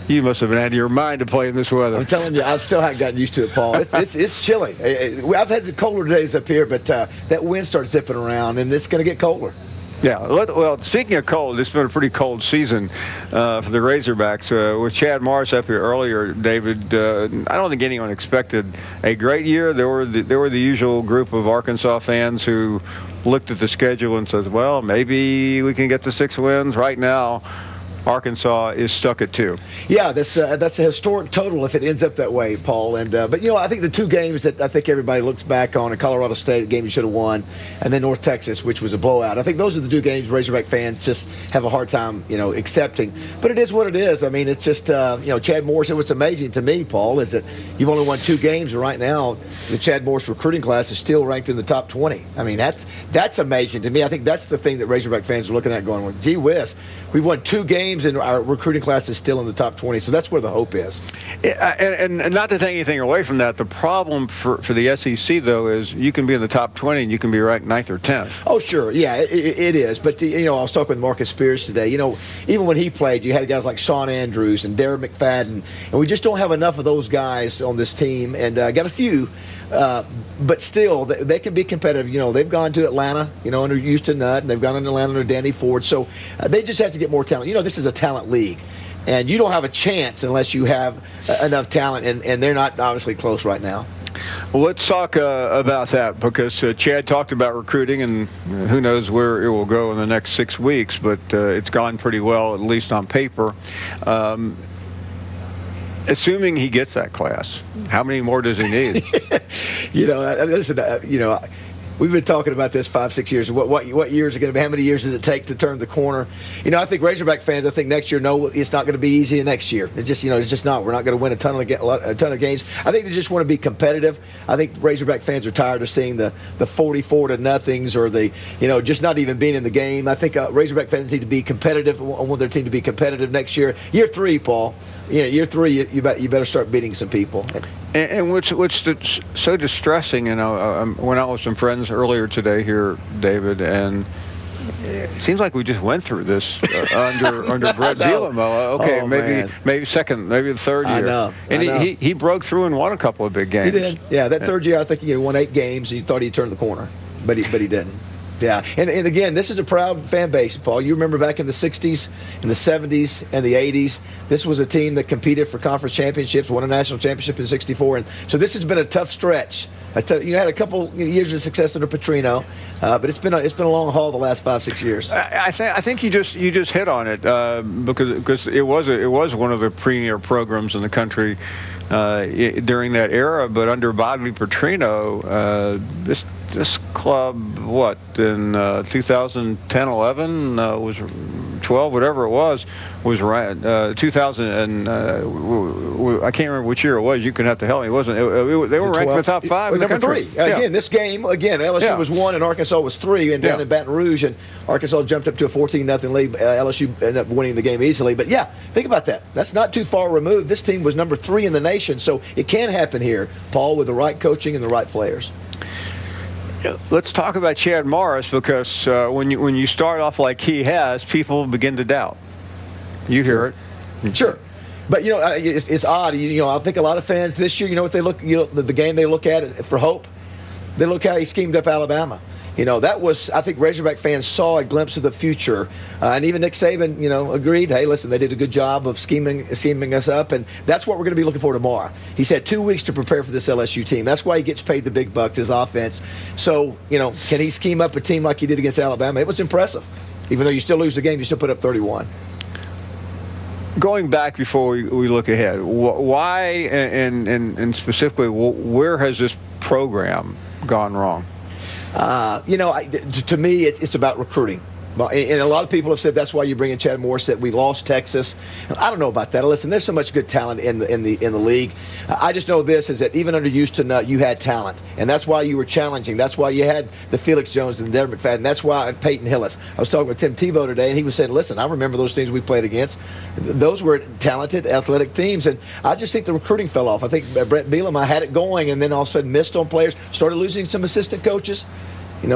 You must have been out of your mind to play in this weather. I'm telling you, I still haven't gotten used to it, Paul. It's chilly. I've had the colder days up here, but that wind starts zipping around, and it's going to get colder. Yeah, well, speaking of cold, it's been a pretty cold season for the Razorbacks. With Chad Morris up here earlier, David, I don't think anyone expected a great year. There were the usual group of Arkansas fans who looked at the schedule and said, well, maybe we can get to 6 wins. Right now, Arkansas is stuck at 2. Yeah, that's a historic total if it ends up that way, Paul. And but I think the 2 games that I think everybody looks back on: Colorado State, a game you should have won, and then North Texas, which was a blowout. I think those are the 2 games Razorback fans just have a hard time, accepting. But it is what it is. I mean, it's just Chad Morris. What's amazing to me, Paul, is that you've only won 2 games, and right now the Chad Morris recruiting class is still ranked in the top 20. I mean, that's amazing to me. I think that's the thing that Razorback fans are looking at, going, well, gee whiz, we've won 2 games and our recruiting class is still in the top 20, so that's where the hope is. And not to take anything away from that, the problem for the SEC, though, is you can be in the top 20 and you can be ranked 9th or 10th. Oh, sure. Yeah, it is. But, I was talking with Marcus Spears today. Even when he played, you had guys like Sean Andrews and Darren McFadden, and we just don't have enough of those guys on this team, and got a few. But still, they can be competitive. They've gone to Atlanta, under Houston Nutt, and they've gone to Atlanta under Danny Ford. So they just have to get more talent. This is a talent league, and you don't have a chance unless you have enough talent, and they're not obviously close right now. Well, let's talk about that, because Chad talked about recruiting, and who knows where it will go in the next 6 weeks, but it's gone pretty well, at least on paper. Assuming he gets that class, how many more does he need? Listen, we've been talking about this 5-6 years. What years are going to be? How many years does it take to turn the corner? I think Razorback fans, I think next year, no, it's not going to be easy next year. It's just not. We're not going to win a ton of games. I think they just want to be competitive. I think Razorback fans are tired of seeing the 44-0 or the just not even being in the game. I think Razorback fans need to be competitive. I want their team to be competitive next year. Year 3, Paul. Year 3, you better start beating some people. And what's so distressing, when I was with some friends earlier today here, David, and it seems like we just went through this under Brett Bielema. Okay, maybe second, maybe the third year. I know. He broke through and won a couple of big games. He did. Yeah, that third year, I think he won 8 games, and you thought he'd turn the corner, but he didn't. Yeah, and again, this is a proud fan base, Paul. You remember back in the 60s, in the 70s, and the 80s, this was a team that competed for conference championships, won a national championship in '64, and so this has been a tough stretch. You had a couple years of success under Petrino, but it's been a long haul the last 5-6 years. I think you just hit on it because it was one of the premier programs in the country during that era, but under Bobby Petrino, this club, in 2010, 11, was 12, whatever it was ranked. 2000 and I can't remember which year it was. You can have to help me. They were ranked in the top 5 in the number country. 3. Again, this game, LSU was 1 and Arkansas was 3, and down in Baton Rouge, and Arkansas jumped up to a 14-0 lead. LSU ended up winning the game easily. But think about that. That's not too far removed. This team was number 3 in the nation, so it can happen here, Paul, with the right coaching and the right players. Let's talk about Chad Morris, because when you start off like he has, people begin to doubt. You hear it. Sure. But, it's odd. I think a lot of fans this year, what they look, the game they look at for hope, they look how he schemed up Alabama. That was, I think Razorback fans saw a glimpse of the future. And even Nick Saban, agreed, hey, listen, they did a good job of scheming us up. And that's what we're going to be looking for tomorrow. He's had 2 weeks to prepare for this LSU team. That's why he gets paid the big bucks, his offense. So, can he scheme up a team like he did against Alabama? It was impressive. Even though you still lose the game, you still put up 31. Going back before we look ahead, why and specifically, where has this program gone wrong? To me, it's about recruiting. And a lot of people have said that's why you bring in Chad Morris, that we lost Texas. I don't know about that. Listen, there's so much good talent in the league. I just know this is that even under Houston, you had talent, and that's why you were challenging. That's why you had the Felix Jones and the Darren McFadden. That's why Peyton Hillis. I was talking with Tim Tebow today, and he was saying, "Listen, I remember those teams we played against. Those were talented, athletic teams." And I just think the recruiting fell off. I think Brett Bielema had it going, and then all of a sudden missed on players. Started losing some assistant coaches.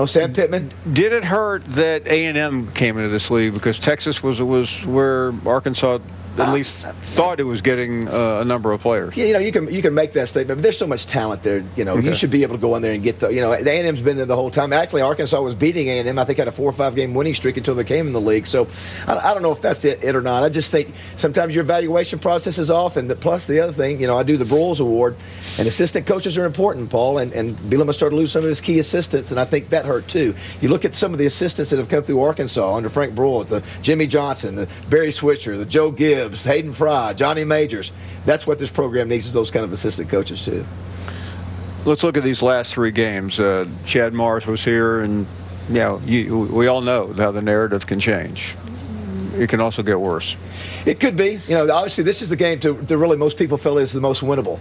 Sam Pittman. Did it hurt that A&M came into this league, because Texas was where Arkansas at least thought it was getting a number of players. Yeah, you can make that statement, but there's so much talent there. You should be able to go in there and get the. The A&M's been there the whole time. Actually, Arkansas was beating A&M. I think had a 4 or 5 game winning streak until they came in the league. So I don't know if that's it or not. I just think sometimes your evaluation process is off, and plus the other thing, I do the Broyles Award, and assistant coaches are important, Paul. And Bielema started to lose some of his key assistants, and I think that hurt too. You look at some of the assistants that have come through Arkansas under Frank Broyles, the Jimmy Johnson, the Barry Switcher, the Joe Gibbs, Hayden Fry, Johnny Majors. That's what this program needs, is those kind of assistant coaches too. Let's look at these last 3 games. Chad Morris was here, and we all know how the narrative can change. It can also get worse. It could be. Obviously, this is the game to really most people feel is the most winnable.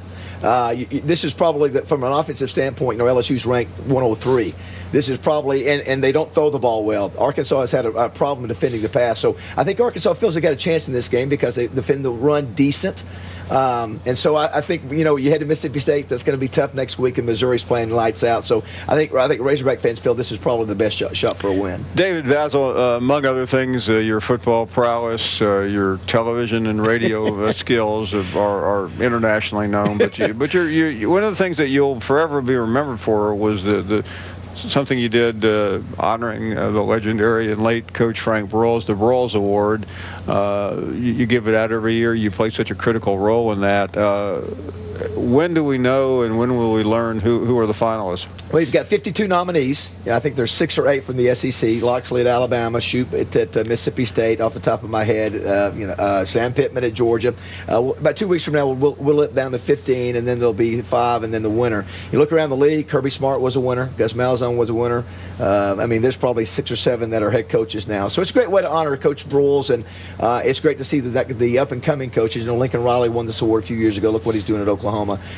This is probably, from an offensive standpoint, LSU's ranked 103. This is probably, and they don't throw the ball well. Arkansas has had a problem defending the pass. So I think Arkansas feels they got a chance in this game because they defend the run decent. And so I think, you head to Mississippi State. That's going to be tough next week, and Missouri's playing lights out. So I think Razorback fans feel this is probably the best shot for a win. David Basil, among other things, your football prowess, your television and radio skills are internationally known. But you're one of the things that you'll forever be remembered for was something you did honoring the legendary and late Coach Frank Broyles, the Broyles Award. You give it out every year. You play such a critical role in that. When do we know, and when will we learn who are the finalists? Well, you've got 52 nominees. I think there's 6 or 8 from the SEC. Loxley at Alabama, Shoup at Mississippi State, off the top of my head. Sam Pittman at Georgia. About 2 weeks from now, we'll whittle it down to 15, and then there'll be 5, and then the winner. You look around the league. Kirby Smart was a winner. Gus Malzahn was a winner. There's probably 6 or 7 that are head coaches now. So it's a great way to honor Coach Broyles, and it's great to see that the up-and-coming coaches. Lincoln Riley won this award a few years ago. Look what he's doing at Oklahoma.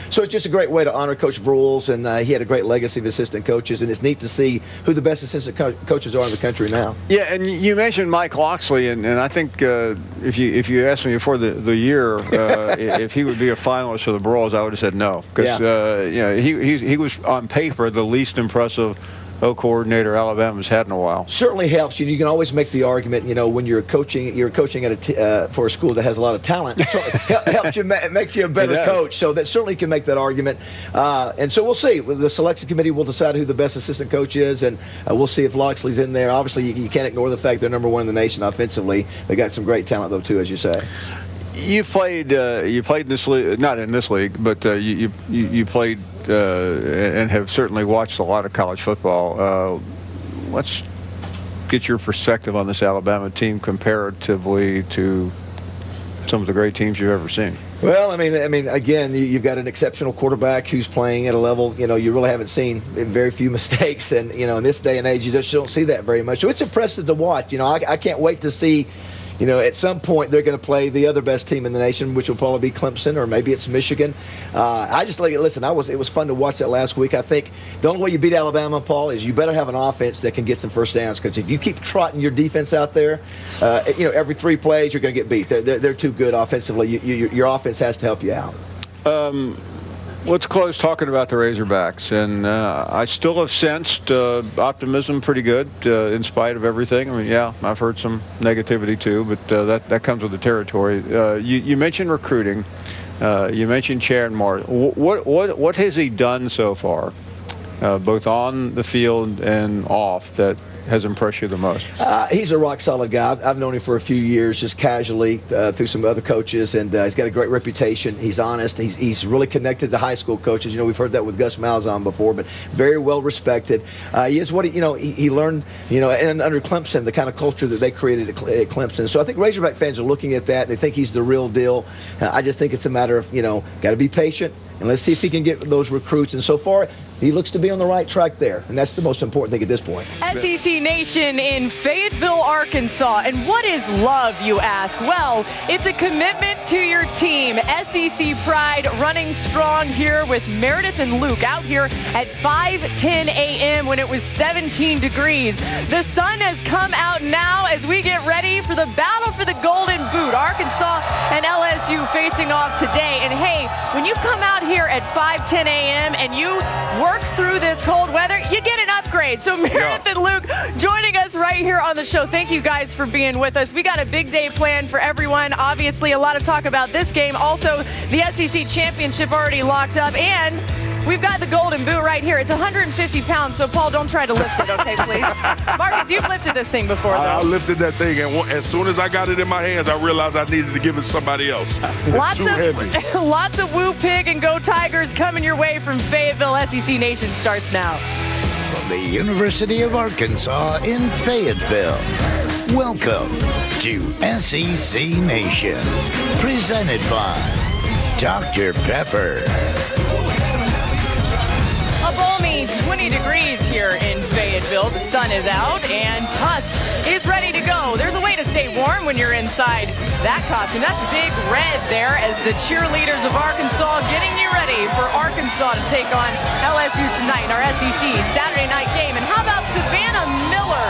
So it's just a great way to honor Coach Broyles, and he had a great legacy of assistant coaches, and it's neat to see who the best assistant coaches are in the country now. Yeah, and you mentioned Mike Loxley, and I think if you asked me before the year if he would be a finalist for the Broyles, I would have said no, because he was on paper the least impressive coordinator Alabama's had in a while. Certainly helps you. You can always make the argument, when you're coaching at for a school that has a lot of talent. It helps you, it makes you a better coach. So that certainly can make that argument. And so we'll see. The selection committee will decide who the best assistant coach is, and we'll see if Loxley's in there. Obviously, you can't ignore the fact they're number 1 in the nation offensively. They got some great talent though too, as you say. You played in this league, not in this league, but you played and have certainly watched a lot of college football. Let's get your perspective on this Alabama team comparatively to some of the great teams you've ever seen. Well, again, you've got an exceptional quarterback who's playing at a level, you really haven't seen very few mistakes. And, in this day and age, you just don't see that very much. So it's impressive to watch. I can't wait to see, at some point they're going to play the other best team in the nation, which will probably be Clemson, or maybe it's Michigan. It was fun to watch that last week. I think the only way you beat Alabama, Paul, is you better have an offense that can get some first downs, because if you keep trotting your defense out there, every 3 plays you're going to get beat. They're too good offensively. Your offense has to help you out. Let's close talking about the Razorbacks, and I still have sensed optimism pretty good in spite of everything. I've heard some negativity too, but that comes with the territory. You mentioned recruiting. You mentioned Chad Morris. What has he done so far, both on the field and off, that has impressed you the most? He's a rock-solid guy. I've known him for a few years, just casually through some other coaches, and he's got a great reputation. He's honest. He's really connected to high school coaches. We've heard that with Gus Malzahn before, but very well respected. He is what he learned, and under Clemson, the kind of culture that they created at Clemson. So I think Razorback fans are looking at that. They think he's the real deal. I just think it's a matter of, got to be patient, and let's see if he can get those recruits. And so far, he looks to be on the right track there, and that's the most important thing at this point. SEC Nation in Fayetteville, Arkansas. And what is love, you ask? Well, it's a commitment to your team. SEC pride running strong here with Meredith and Luke out here at 5:10 a.m. when it was 17 degrees. The sun has come out now as we get ready for the battle for the the Golden Boot. Arkansas and LSU facing off today. And hey, when you come out here at 5:10 a.m. and you work through this cold weather, you get an upgrade. So Meredith and Luke joining us right here on the show. Thank you guys for being with us. We got a big day planned for everyone. Obviously, a lot of talk about this game. Also, the SEC championship already locked up. And we've got the Golden Boot right here. It's 150 pounds, so Paul, don't try to lift it, okay, please? Marcus, you've lifted this thing before, though. I lifted that thing, and as soon as I got it in my hands, I realized I needed to give it to somebody else. It's too heavy. Lots of Woo Pig and Go Tigers coming your way from Fayetteville. SEC Nation starts now. From the University of Arkansas in Fayetteville, welcome to SEC Nation, presented by Dr. Pepper. A balmy 20 degrees here in Fayetteville. The sun is out and Tusk is ready to go. There's a way to stay warm when you're inside that costume. That's big red there as the cheerleaders of Arkansas getting you ready for Arkansas to take on LSU tonight in our SEC Saturday night game. And how about Savannah Miller,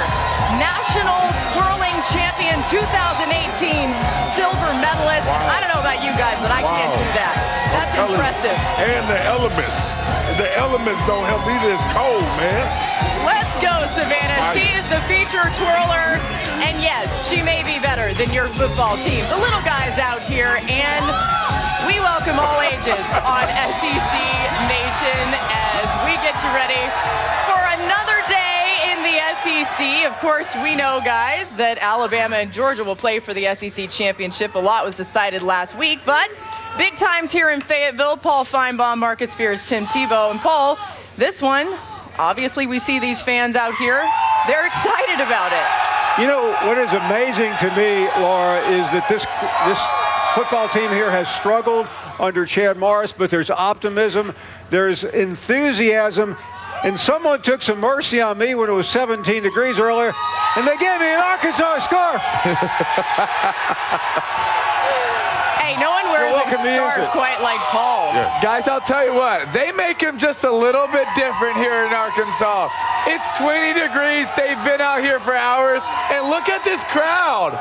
national twirling champion 2018 silver medalist. Wow. I don't know about you guys, but I can't do that. That's impressive. And the elements. The elements don't help either. It's cold, man. Let's go, Savannah. She is the feature twirler. And yes, she may be better than your football team. The little guys out here, and we welcome all ages on SEC Nation as we get you ready for another day in the SEC. Of course, we know, guys, that Alabama and Georgia will play for the SEC championship. A lot was decided last week, but big times here in Fayetteville. Paul Feinbaum, Marcus Fears, Tim Tebow. And Paul, this one, obviously we see these fans out here. They're excited about it. You know, what is amazing to me, Laura, is that this football team here has struggled under Chad Morris, but there's optimism, there's enthusiasm, and someone took some mercy on me when it was 17 degrees earlier, and they gave me an Arkansas scarf. Hey, no one wears a scarf quite like Paul. Yeah. Guys, I'll tell you what, they make him just a little bit different here in Arkansas. It's 20 degrees, they've been out here for hours, and look at this crowd.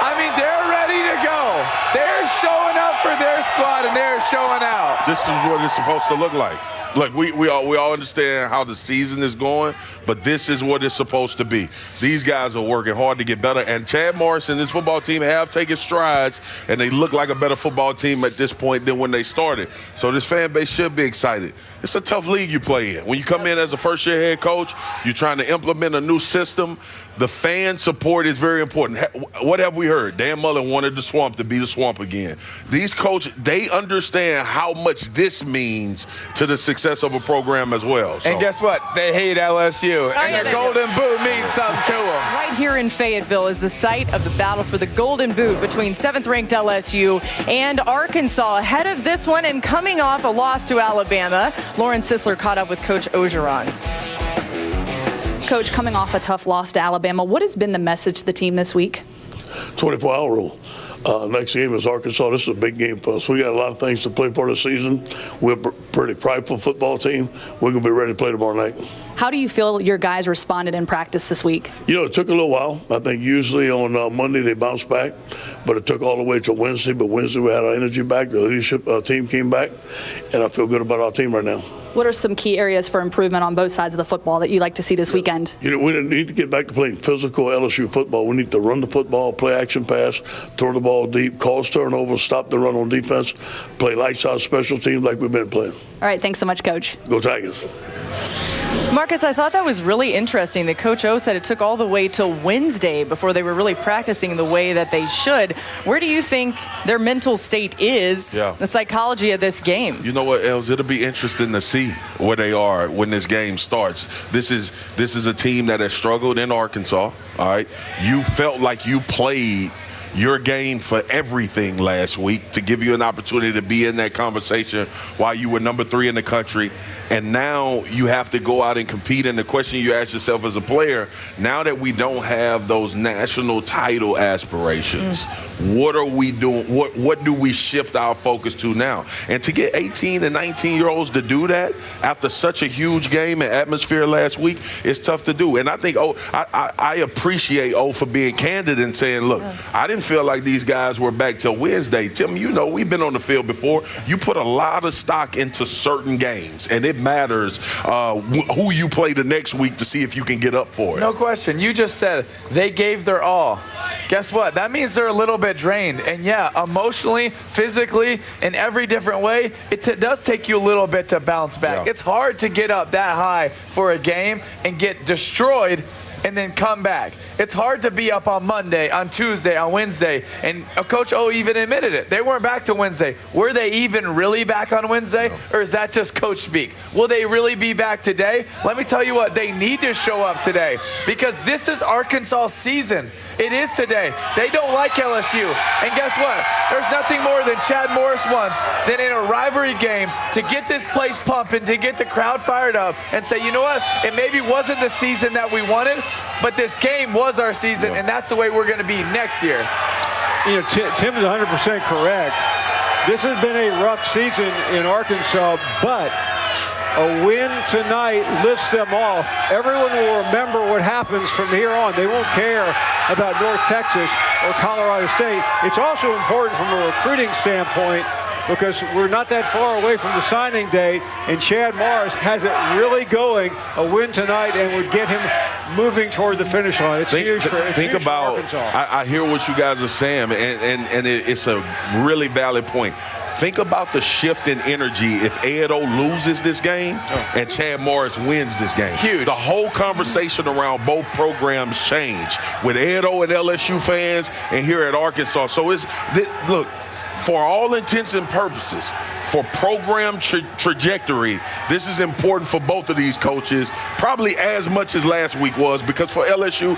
I mean, they're ready to go. They're showing up for their squad, and they're showing out. This is what it's supposed to look like. Look, we all understand how the season is going, but this is what it's supposed to be. These guys are working hard to get better, and Chad Morris and this football team have taken strides, and they look like a better football team at this point than when they started. So this fan base should be excited. It's a tough league you play in. When you come in as a first-year head coach, you're trying to implement a new system. The fan support is very important. What have we heard? Dan Mullen wanted the Swamp to be the Swamp again. These coaches, they understand how much this means to the success of a program as well. So. And guess what? They hate LSU. And the Golden Boot means something to them. Right here in Fayetteville is the site of the battle for the Golden Boot between 7th-ranked LSU and Arkansas. Ahead of this one and coming off a loss to Alabama, Lauren Sisler caught up with Coach Ogeron. Coach, coming off a tough loss to Alabama, what has been the message to the team this week? 24-hour rule. Next game is Arkansas. This is a big game for us. We got a lot of things to play for this season. We're a pretty prideful football team. We're going to be ready to play tomorrow night. How do you feel your guys responded in practice this week? You know, it took a little while. I think usually on Monday they bounced back, but it took all the way to Wednesday. But Wednesday we had our energy back. The leadership team came back, and I feel good about our team right now. What are some key areas for improvement on both sides of the football that you'd like to see this weekend? You know, we need to get back to playing physical LSU football. We need to run the football, play action pass, throw the ball deep, cause turnovers, stop the run on defense, play lights out special teams like we've been playing. All right, thanks so much, Coach. Go Tigers. Marcus, I thought that was really interesting that Coach O said it took all the way till Wednesday before they were really practicing the way that they should. Where do you think their mental state is, the psychology of this game? You know what, Els? It'll be interesting to see where they are when this game starts. This is a team that has struggled in Arkansas, all right? You felt like you played your game for everything last week to give you an opportunity to be in that conversation while you were number 3 in the country. And now you have to go out and compete. And the question you ask yourself as a player, now that we don't have those national title aspirations, what are we doing? What do we shift our focus to now? And to get 18 and 19-year-olds to do that after such a huge game and atmosphere last week, it's tough to do. And I think, I appreciate for being candid and saying, look, I didn't feel like these guys were back till Wednesday. Tim, we've been on the field before. You put a lot of stock into certain games, and it matters who you play the next week to see if you can get up for it. No question. You just said they gave their all. Guess what? That means they're a little bit drained. And yeah, emotionally, physically, in every different way, it does take you a little bit to bounce back. Yeah. It's hard to get up that high for a game and get destroyed and then come back. It's hard to be up on Monday, on Tuesday, on Wednesday. And Coach O even admitted it. They weren't back to Wednesday. Were they even really back on Wednesday? No. Or is that just coach speak? Will they really be back today? Let me tell you what, they need to show up today because this is Arkansas season. It is today. They don't like LSU. And guess what? There's nothing more than Chad Morris wants than in a rivalry game to get this place pumping, to get the crowd fired up and say, you know what? It maybe wasn't the season that we wanted, but this game was our season, and that's the way we're going to be next year. Tim is 100% correct. This has been a rough season in Arkansas, but a win tonight lifts them off. Everyone will remember what happens from here on. They won't care about North Texas or Colorado State. It's also important from a recruiting standpoint because we're not that far away from the signing date, and Chad Morris has it really going. A win tonight and would get him moving toward the finish line. It's huge for Arkansas. I hear what you guys are saying, and it's a really valid point. Think about the shift in energy if Edo loses this game and Chad Morris wins this game. Huge. The whole conversation around both programs change with Edo and LSU fans and here at Arkansas. So look, for all intents and purposes, for program trajectory, this is important for both of these coaches, probably as much as last week was, because for LSU,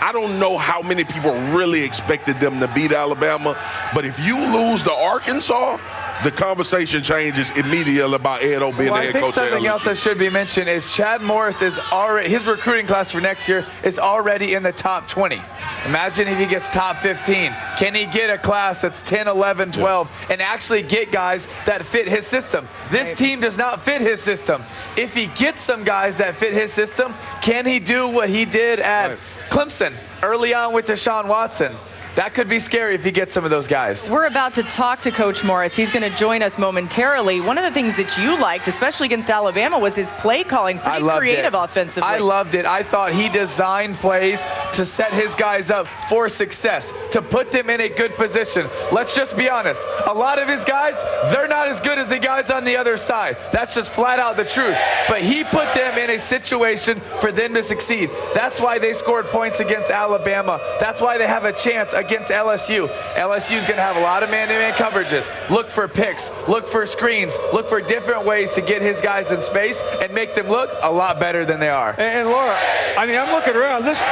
I don't know how many people really expected them to beat Alabama, but if you lose to Arkansas, the conversation changes immediately about Edo being the head coach. I think something else that should be mentioned is Chad Morris is already, his recruiting class for next year is already in the top 20. Imagine if he gets top 15. Can he get a class that's 10, 11, 12 and actually get guys that fit his system? This team does not fit his system. If he gets some guys that fit his system, can he do what he did at Clemson early on with Deshaun Watson? That could be scary if he gets some of those guys. We're about to talk to Coach Morris. He's going to join us momentarily. One of the things that you liked, especially against Alabama, was his play calling. Pretty creative offensively. I loved it. I thought he designed plays to set his guys up for success, to put them in a good position. Let's just be honest. A lot of his guys, they're not as good as the guys on the other side. That's just flat out the truth. But he put them in a situation for them to succeed. That's why they scored points against Alabama. That's why they have a chance against LSU. LSU is going to have a lot of man-to-man coverages. Look for picks, look for screens, look for different ways to get his guys in space and make them look a lot better than they are. And Laura, I mean, I'm looking around. This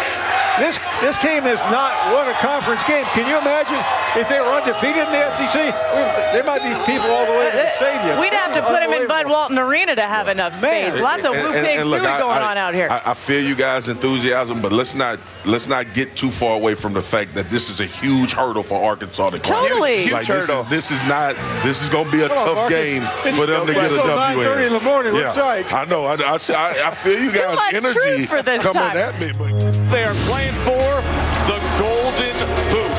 team has not won a conference game. Can you imagine if they were undefeated in the SEC? There might be people all the way to the stadium. We'd have to put him in Bud Walton Arena to have enough space. Lots of Woo Pig Suey going on out here. I feel you guys' enthusiasm, but let's not get too far away from the fact that this is a huge hurdle for Arkansas to climb. Totally. Like, this is going to be a tough game for them to get a W. 9:30 in the morning. Yeah. I know. I feel you guys' energy coming at me. But they are playing for the Golden Boot.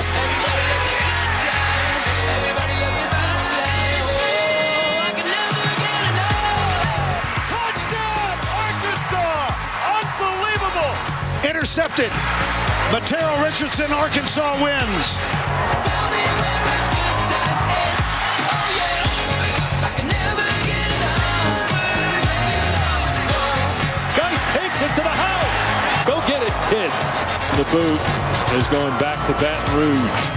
Touchdown, Arkansas! Unbelievable! Intercepted. Mateo Richardson, Arkansas wins. Guys takes it to the house. Go get it, kids. The Boot is going back to Baton Rouge.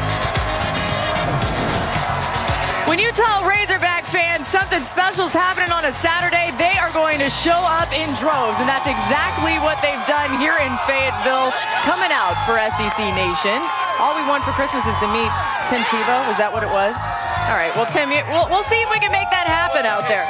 When you tell Razorback fans something special is happening on a Saturday, they are going to show up in droves, and that's exactly what they've done here in Fayetteville, coming out for SEC Nation. All we want for Christmas is to meet Tim Tebow. Was that what it was? All right, well, Tim, we'll see if we can make that happen out there.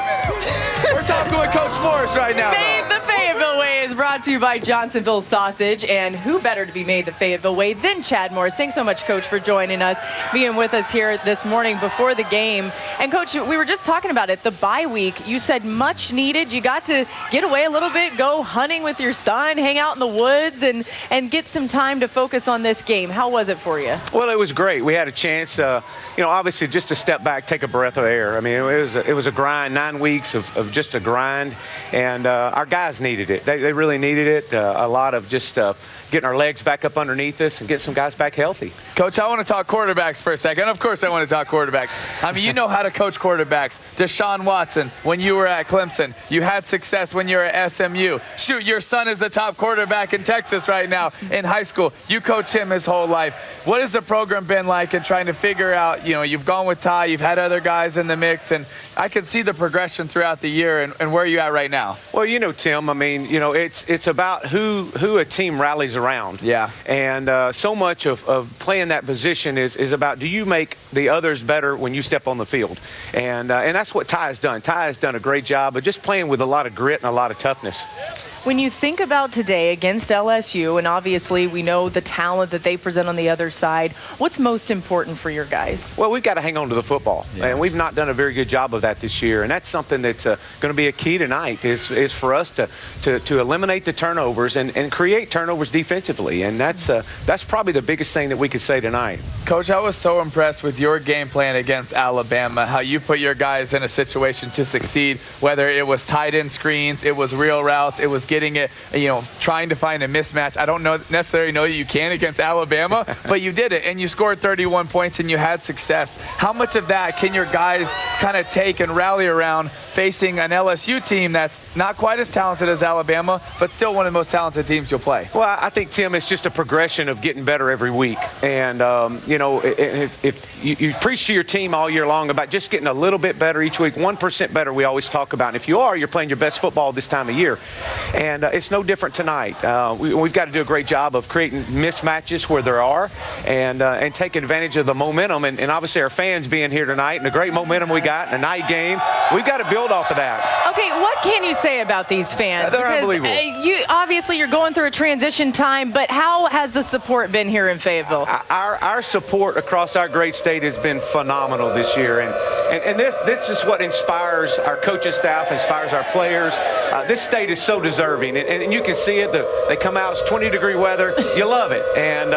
We're talking with Coach Morris right now. Made the Fayetteville Way is brought to you by Johnsonville Sausage, and who better to be made the Fayetteville Way than Chad Morris? Thanks so much, Coach, for joining us, being with us here this morning before the game. And, Coach, we were just talking about it, the bye week. You said much needed. You got to get away a little bit, go hunting with your son, hang out in the woods, and get some time to focus on this game. How was it for you? Well, it was great. We had a chance, obviously just to step back, take a breath of air. I mean, it was a grind, 9 weeks of just a grind, and our guys needed it. They really needed it. A lot of just getting our legs back up underneath us and get some guys back healthy. Coach, I want to talk quarterbacks for a second. Of course I want to talk quarterbacks. I mean, you know how to coach quarterbacks. Deshaun Watson, when you were at Clemson, you had success when you were at SMU. Shoot, your son is a top quarterback in Texas right now in high school. You coach him his whole life. What has the program been like in trying to figure out, you've gone with Ty, you've had other guys in the mix, and I could see the progression throughout the year, and where are you at right now? Well, Tim, I mean, it's about who a team rallies around. Yeah. And so much of playing that position is about, do you make the others better when you step on the field? And that's what Ty has done. Ty has done a great job of just playing with a lot of grit and a lot of toughness. When you think about today against LSU, and obviously we know the talent that they present on the other side, what's most important for your guys? Well, we've got to hang on to the football, and we've not done a very good job of that this year. And that's something that's going to be a key tonight is for us to eliminate the turnovers and create turnovers defensively. And that's probably the biggest thing that we could say tonight. Coach, I was so impressed with your game plan against Alabama, how you put your guys in a situation to succeed, whether it was tight end screens, it was real routes, it was getting it, trying to find a mismatch. I don't necessarily know that you can against Alabama, but you did it, and you scored 31 points, and you had success. How much of that can your guys kind of take and rally around facing an LSU team that's not quite as talented as Alabama, but still one of the most talented teams you'll play? Well, I think, Tim, it's just a progression of getting better every week. And, if you preach to your team all year long about just getting a little bit better each week, 1% better we always talk about. And if you are, you're playing your best football this time of year. And it's no different tonight. We've got to do a great job of creating mismatches where there are and take advantage of the momentum. And obviously our fans being here tonight and the great momentum we got in a night game, we've got to build off of that. Okay, what can you say about these fans? They're unbelievable. Obviously you're going through a transition time, but how has the support been here in Fayetteville? Our support across our great state has been phenomenal this year. And this is what inspires our coaching staff, inspires our players. This state is so deserving, and you can see it. They come out, it's 20-degree weather. You love it. And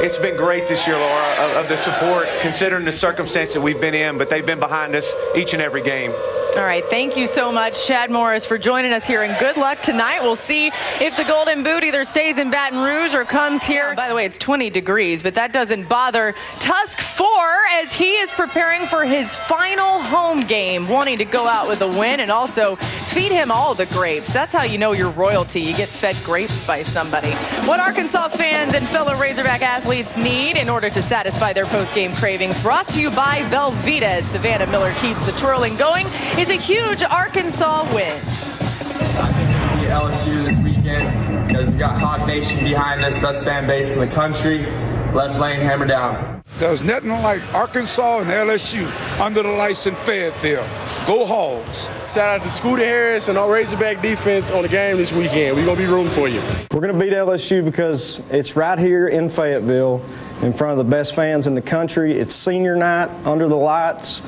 it's been great this year, Laura, of the support, considering the circumstance that we've been in, but they've been behind us each and every game. All right, thank you so much, Chad Morris, for joining us here, and good luck tonight. We'll see if the Golden Boot either stays in Baton Rouge or comes here. By the way, it's 20 degrees, but that doesn't bother Tusk 4 as he is preparing for his final home game, wanting to go out with a win and also feed him all the grapes. That's how you know you're royalty. You get fed grapes by somebody. What Arkansas fans and fellow Razorback athletes need in order to satisfy their post-game cravings, brought to you by Velveeta. As Savannah Miller keeps the twirling going, is a huge Arkansas win. I think we're going to beat LSU this weekend because we got Hog Nation behind us, best fan base in the country. Left lane, hammer down. There's nothing like Arkansas and LSU under the lights in Fayetteville. Go Hogs. Shout out to Scooter Harris and our Razorback defense on the game this weekend. We're going to be rooting for you. We're going to beat LSU because it's right here in Fayetteville in front of the best fans in the country. It's senior night under the lights.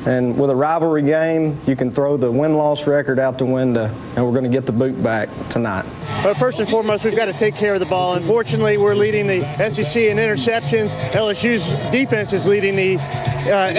And with a rivalry game, you can throw the win-loss record out the window, and we're going to get the boot back tonight. But first and foremost, we've got to take care of the ball. Unfortunately, we're leading the SEC in interceptions. LSU's defense is leading the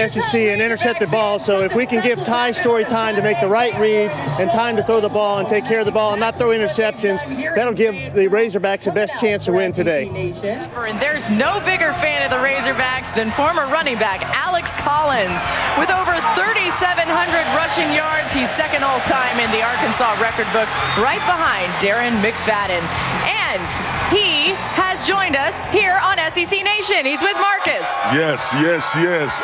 SEC in intercepted balls. So if we can give Ty Story time to make the right reads and time to throw the ball and take care of the ball and not throw interceptions, that'll give the Razorbacks the best chance to win today. And there's no bigger fan of the Razorbacks than former running back Alex Collins. With over 3,700 rushing yards, he's second all-time in the Arkansas record books, right behind Darren McFadden. And he has joined us us here on SEC Nation. He's with Marcus. Yes.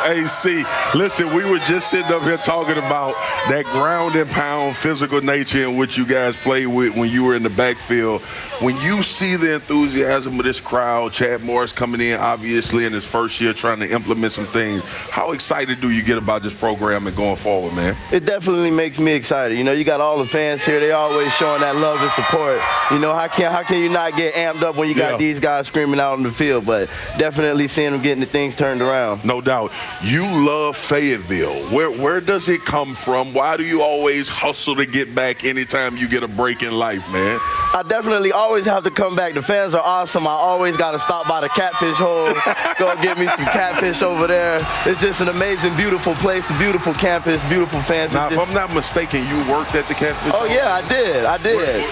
AC. Listen, we were just sitting up here talking about that ground and pound physical nature in which you guys played with when you were in the backfield. When you see the enthusiasm of this crowd, Chad Morris coming in, obviously, in his first year trying to implement some things, how excited do you get about this program and going forward, man? It definitely makes me excited. You know, you got all the fans here. They always showing that love and support. You know, how can you not get amped up when you got these guys screaming out on the field? But definitely seeing them getting the things turned around. No doubt. You love Fayetteville. Where does it come from? Why do you always hustle to get back anytime you get a break in life, man? I definitely always have to come back. The fans are awesome. I always got to stop by the catfish hole, go get me some catfish over there. It's just an amazing, beautiful place, a beautiful campus, beautiful fans. Now, if I'm not mistaken, you worked at the catfish hole? Oh, yeah, I did.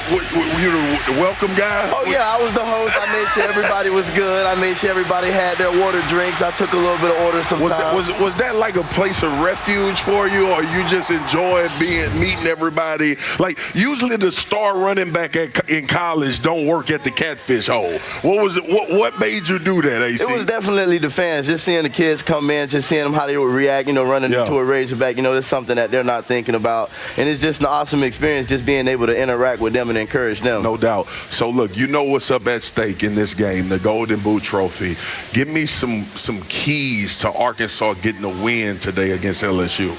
You the welcome guy? Oh, yeah, I was the host. I made sure everybody was good. I made sure everybody had their water drinks. I took a little bit of order sometimes. Was that like a place of refuge for you, or you just enjoyed meeting everybody? Like, usually the star running back in college don't work at the catfish hole. What made you do that, AC? It was definitely the fans. Just seeing the kids come in, just seeing them how they would react, you know, running into a Razorback. You know, that's something that they're not thinking about. And it's just an awesome experience just being able to interact with them and encourage them. No doubt. So, look, you know what's up at stake in this game, the Golden Boot Trophy. Give me some keys to Arkansas getting a win today against LSU.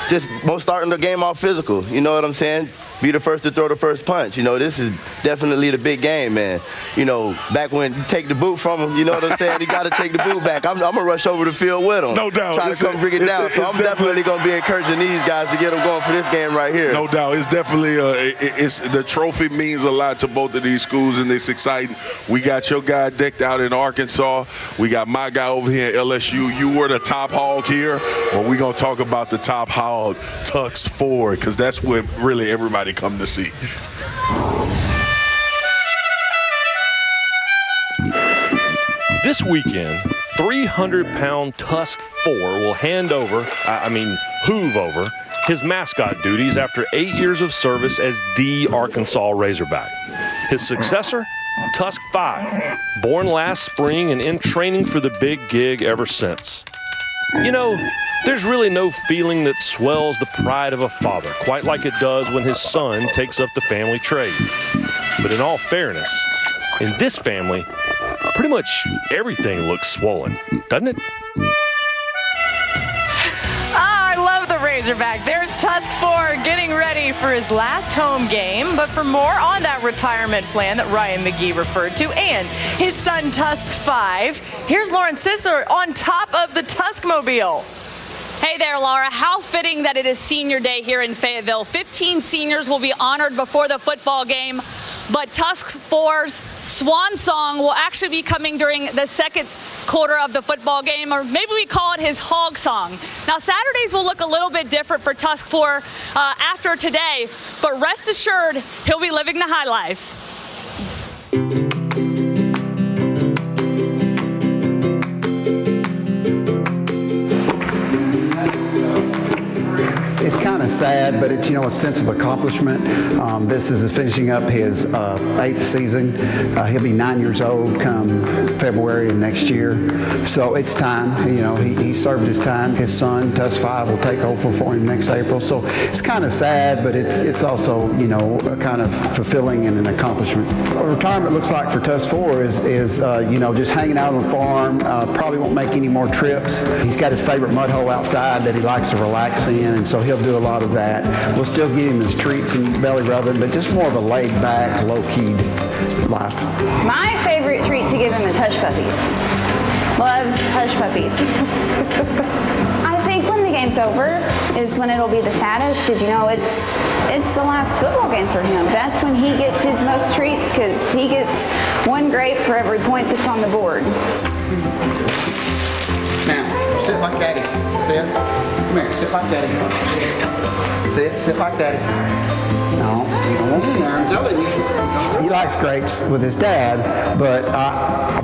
Just starting the game off physical. You know what I'm saying? Be the first to throw the first punch. You know, this is definitely the big game, man. You know, back when you take the boot from him, you know what I'm saying? You got to take the boot back. I'm going to rush over the field with him. No doubt. Try to come bring it down. So I'm definitely going to be encouraging these guys to get them going for this game right here. No doubt. It's definitely, the trophy means a lot to both of these schools, and it's exciting. We got your guy decked out in Arkansas. We got my guy over here at LSU. You were the top hog here. Well, we're going to talk about the top hog, Tux Ford, because that's what really everybody come to see. This weekend, 300-pound Tusk 4 will hoove over his mascot duties after 8 years of service as the Arkansas Razorback. His successor, Tusk 5, born last spring and in training for the big gig ever since. You know, there's really no feeling that swells the pride of a father quite like it does when his son takes up the family trade. But in all fairness, in this family, pretty much everything looks swollen, doesn't it? I love the Razorback. There's Tusk 4 getting ready for his last home game. But for more on that retirement plan that Ryan McGee referred to and his son Tusk 5, here's Lauren Sisler on top of the Tuskmobile. Hey there, Laura. How fitting that it is senior day here in Fayetteville. 15 seniors will be honored before the football game, but Tusk 4's swan song will actually be coming during the second quarter of the football game, or maybe we call it his hog song. Now, Saturdays will look a little bit different for Tusk 4 after today, but rest assured, he'll be living the high life. It's kind of sad, but it's, a sense of accomplishment. This is finishing up his 8th season. He'll be 9 years old come February of next year. So it's time. He served his time. His son, Tusk 5, will take over for him next April. So it's kind of sad, but it's also, kind of fulfilling and an accomplishment. What retirement looks like for Tusk 4 is just hanging out on the farm. Probably won't make any more trips. He's got his favorite mud hole outside that he likes to relax in, and so he'll do a lot of that. We'll still give him his treats and belly rubbing, but just more of a laid-back, low-keyed life. My favorite treat to give him is hush puppies. Loves hush puppies. I think when the game's over is when it'll be the saddest, because it's the last football game for him. That's when he gets his most treats, because he gets one grape for every point that's on the board. Now, sit like daddy. Sit. Come here, sit like daddy. Sit like daddy. No, you don't want to do that. I'm telling you. He likes grapes with his dad, but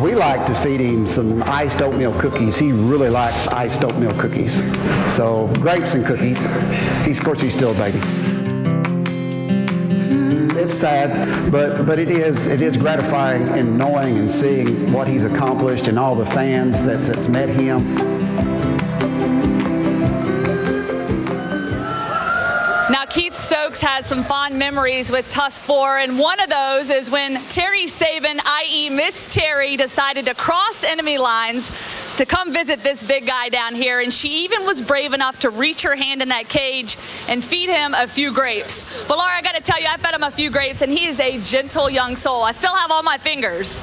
we like to feed him some iced oatmeal cookies. He really likes iced oatmeal cookies. So grapes and cookies. Of course, he's still a baby. it's sad, but it is gratifying in knowing and seeing what he's accomplished and all the fans that's met him. Now, Keith Stokes has some fond memories with Tusk 4, and one of those is when Terry Saban, i.e. Miss Terry, decided to cross enemy lines to come visit this big guy down here, and she even was brave enough to reach her hand in that cage and feed him a few grapes. But Laura, I got to tell you, I fed him a few grapes, and he is a gentle young soul. I still have all my fingers.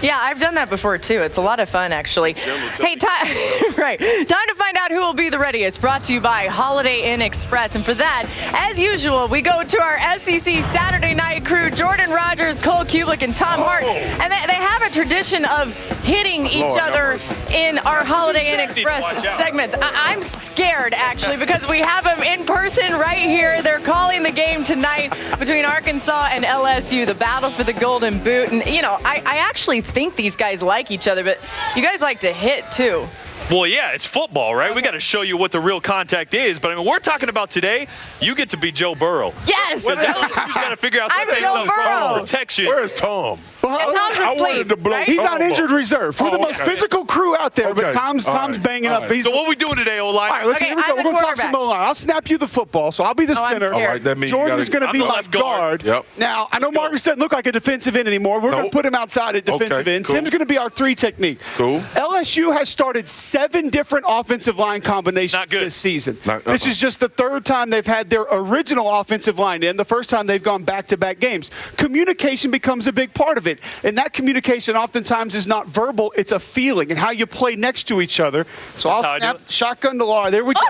Yeah, I've done that before too. It's a lot of fun, actually. Hey, time to find out who will be the readiest. Brought to you by Holiday Inn Express. And for that, as usual, we go to our SEC Saturday night crew: Jordan Rogers, Cole Kubelik, and Tom Hart. And they have a tradition of hitting each other in our Holiday Inn Express segments. I'm scared, actually, because we have them in person right here. They're calling the game tonight between Arkansas and LSU, the battle for the Golden Boot. And, you know, I actually think these guys like each other, but you guys like to hit too. Well, yeah, it's football, right? We got to show you what the real contact is. But I mean, we're talking about today. You get to be Joe Burrow. Yes. Because LSU's got to figure out something else protection. Where's Tom? Tom's asleep, right? He's on injured reserve. We're the most physical crew out there, but Tom's banging up. So what are we doing today, O-line? All right, listen, here we go. We're going to talk some O-line. I'll snap you the football, so I'll be the center. All right, that means Jordan is going to be my left guard. Yep. Now, I know Marcus doesn't look like a defensive end anymore. We're going to put him outside at defensive end. Cool. Tim's going to be our 3 technique. Cool. LSU has started 7 different offensive line combinations this season. This is just the 3rd time they've had their original offensive line in, the first time they've gone back-to-back games. Communication becomes a big part of it, and that communication oftentimes is not verbal, it's a feeling and how you play next to each other. So I'll snap shotgun to Laura. There we go.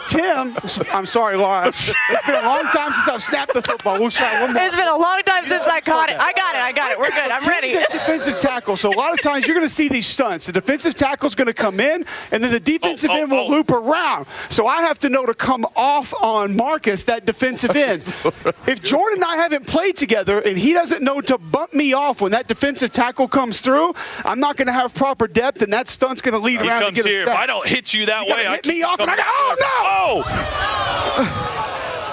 Tim, I'm sorry, Laura. It's been a long time since I've snapped the football. We'll try one more. It's been a long time since I caught it. I got it. We're good. I'm ready. Tim's a defensive tackle, so a lot of times you're going to see these stunts. The defensive tackle's going to come in, and then the defensive end will loop around. So I have to know to come off on Marcus, that defensive end. If Jordan and I haven't played together and he doesn't know to bump me off when that defensive tackle comes through, I'm not going to have proper depth, and that stunt's going to lead around to get a sack. If I don't hit you that way, hit me off, and I go, oh,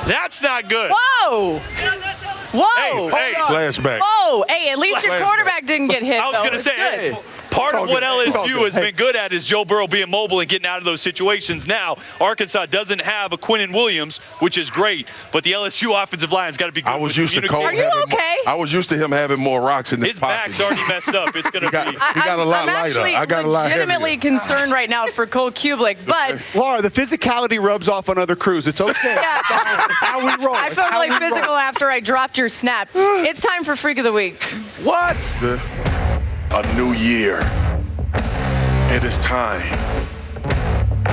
no! That's not good. Whoa! Whoa! Hey, flashback. Whoa! Hey, at least your quarterback didn't get hit. I was going to say, part of what LSU has been good at is Joe Burrow being mobile and getting out of those situations. Now, Arkansas doesn't have a Quinnen Williams, which is great, but the LSU offensive line's got to be good. I was used to Cole. Are you okay? I was used to him having more rocks in his pocket. His back's already messed up. It's going to be. He got a lot lighter. I got a lot heavier. I'm legitimately concerned right now for Cole Kubelik, but Laura, the physicality rubs off on other crews. It's okay. Yeah. That's how we roll. I felt really physical after I dropped your snap. It's time for Freak of the Week. What? A new year. It is time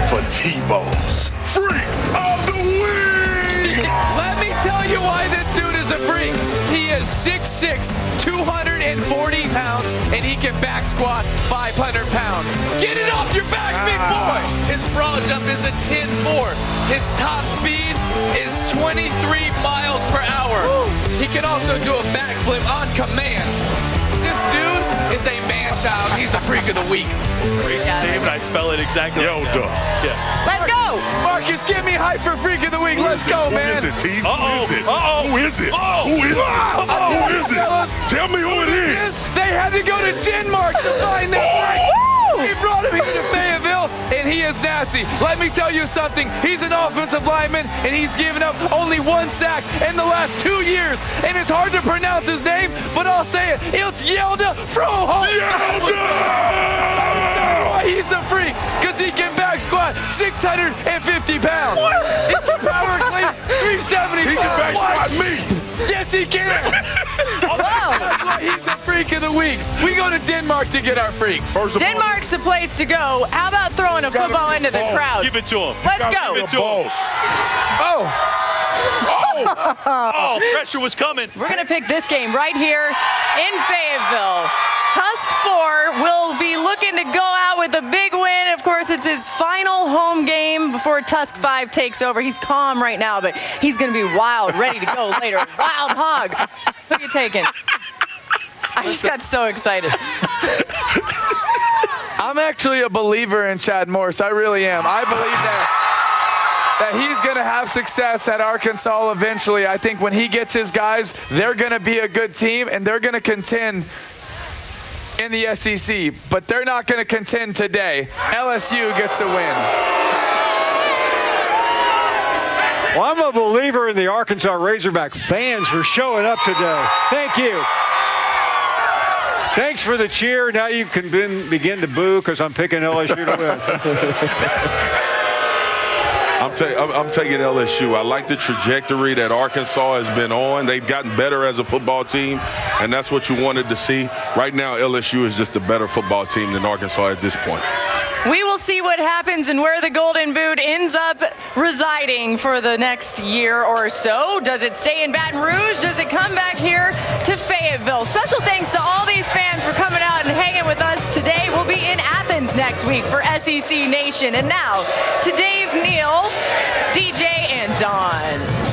for Tebow's Freak of the Week! Let me tell you why this dude is a freak. He is 6'6", 240 pounds, and he can back squat 500 pounds. Get it off your back, big boy! His broad jump is a 10.4. His top speed is 23 miles per hour. He can also do a backflip on command. This dude is a man-child. He's the freak of the week. Grayson David, I spell it exactly. Yoda. Yeah. Let's go! Marcus, get me hype for freak of the week. Let's go, man. Who is it, T? Who is it? Who is it? Who is it? Who is it? Tell me who it is. They had to go to Denmark to find that freak. He brought him here to Fayetteville, and he is nasty. Let me tell you something. He's an offensive lineman, and he's given up only 1 sack in the last 2 years. And it's hard to pronounce his name, but I'll say it. It's Yelda Froholm. He's the freak, because he can back squat 650 pounds. He can power clean 370. He can back squat me. Yes, he can. That's why he's the freak of the week. We go to Denmark to get our freaks. Denmark's the place to go. How about throwing a football into the crowd? Give it to him. Let's go. Give it to him. Oh, pressure was coming. We're going to pick this game right here in Fayetteville. Tusk 4 will be looking to go out with a big win. Of course, it's his final home game before Tusk 5 takes over. He's calm right now, but he's going to be wild, ready to go later. Wild hog. Who are you taking? I just got so excited. I'm actually a believer in Chad Morris. I really am. I believe that. that he's going to have success at Arkansas eventually. I think when he gets his guys, they're going to be a good team, and they're going to contend in the SEC. But they're not going to contend today. LSU gets a win. Well, I'm a believer in the Arkansas Razorback fans for showing up today. Thank you. Thanks for the cheer. Now you can begin to boo because I'm picking LSU to win. I'm taking LSU. I like the trajectory that Arkansas has been on. They've gotten better as a football team, and that's what you wanted to see. Right now, LSU is just a better football team than Arkansas at this point. We will see what happens and where the Golden Boot ends up residing for the next year or so. Does it stay in Baton Rouge? Does it come back here to Fayetteville? Special thanks to all these fans for coming out and hanging with us today. We'll be in Athens next week for SEC Nation. And now to Dave, Neal, DJ, and Don.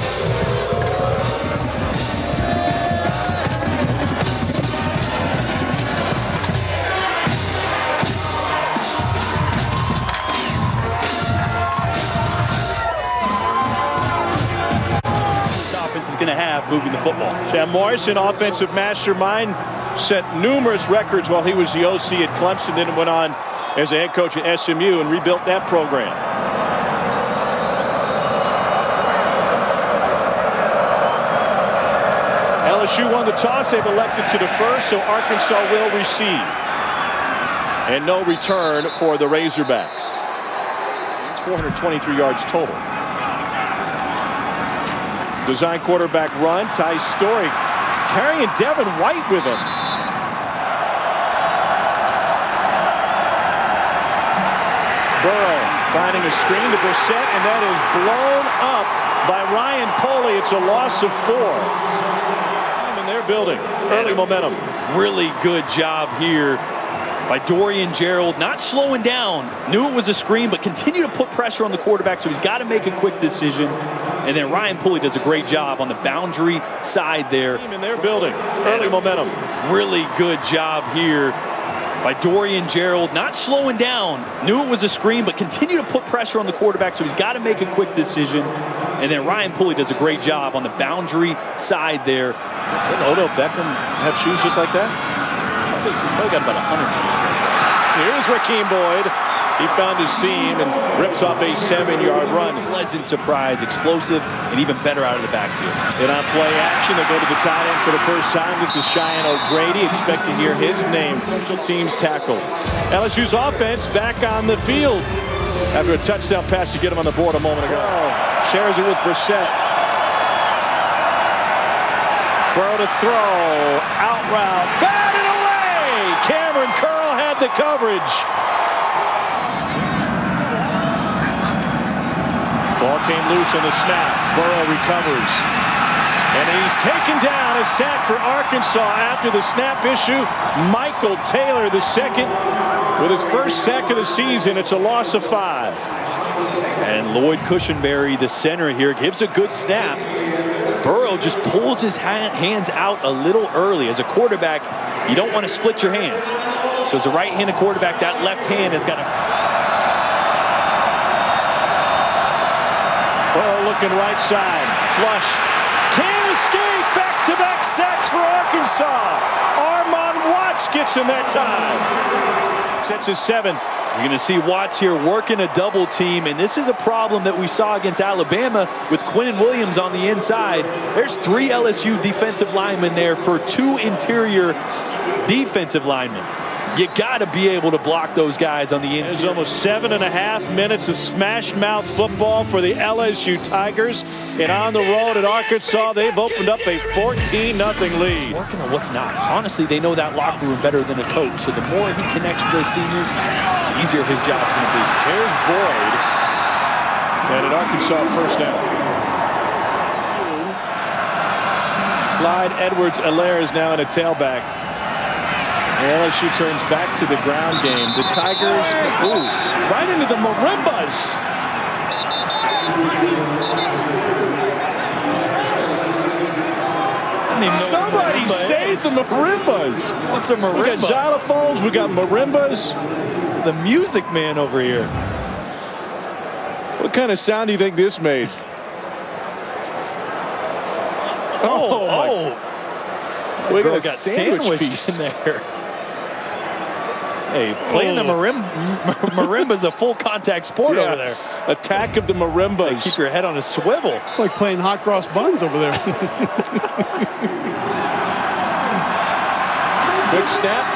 Is going to have moving the football. Sam Morrison, offensive mastermind, set numerous records while he was the OC at Clemson, then went on as a head coach at SMU and rebuilt that program. LSU won the toss. They've elected to defer, so Arkansas will receive. And no return for the Razorbacks. It's 423 yards total. Design quarterback run. Ty Story carrying Devin White with him. Burrow finding a screen to Brissett, and that is blown up by Ryan Poley. It's a loss of 4. And they're building early momentum. Really good job here by Dorian Gerald, not slowing down. Knew it was a screen, but continue to put pressure on the quarterback, so he's got to make a quick decision. And then Ryan Pulley does a great job on the boundary side there. And they're building early momentum. Really good job here by Dorian Gerald, not slowing down. Knew it was a screen, but continue to put pressure on the quarterback, so he's got to make a quick decision. And then Ryan Pulley does a great job on the boundary side there. Didn't Odell Beckham have shoes just like that? Probably got about 100 shoes right there. Here's Rakeem Boyd. He found his seam and rips off a 7-yard run. Pleasant surprise, explosive, and even better out of the backfield. And on play action, they go to the tight end for the first time. This is Cheyenne O'Grady. Expect to hear his name. Special teams tackle. LSU's offense back on the field after a touchdown pass to get him on the board a moment ago. Shares it with Brissett. Burrow to throw. Out route. Batted away! Cameron Curl had the coverage. Ball came loose on the snap. Burrow recovers. And he's taken down. A sack for Arkansas after the snap issue. Michael Taylor, the second, with his first sack of the season. It's a loss of 5. And Lloyd Cushenberry, the center here, gives a good snap. Burrow just pulls his hands out a little early. As a quarterback, you don't want to split your hands. So as a right-handed quarterback, that left hand has got to... Burrow looking right side, flushed. Can't escape, back-to-back sacks for Arkansas. Armon Watts gets him that time. That's his 7th. You're going to see Watts here working a double team, and this is a problem that we saw against Alabama with Quinnen Williams on the inside. There's 3 LSU defensive linemen there for 2 interior defensive linemen. You got to be able to block those guys on the interior. It's almost 7.5 minutes of smash mouth football for the LSU Tigers. And on the road at Arkansas, they've opened up a 14-0 lead. Working on what's not. Honestly, they know that locker room better than a coach. So the more he connects with those seniors, the easier his job's going to be. Here's Boyd. And at Arkansas, first down. Clyde Edwards-Helaire is now in a tailback. And LSU turns back to the ground game. The Tigers, right into the Marimbas. Somebody save the Marimbas. What's a marimba? We got xylophones, we got marimbas. The music man over here. What kind of sound do you think this made? We got a got sandwich sandwiched piece. in there. Hey, playing the marimba's a full contact sport over there. Attack of the marimbas. Keep your head on a swivel. It's like playing hot cross buns over there. Quick snap.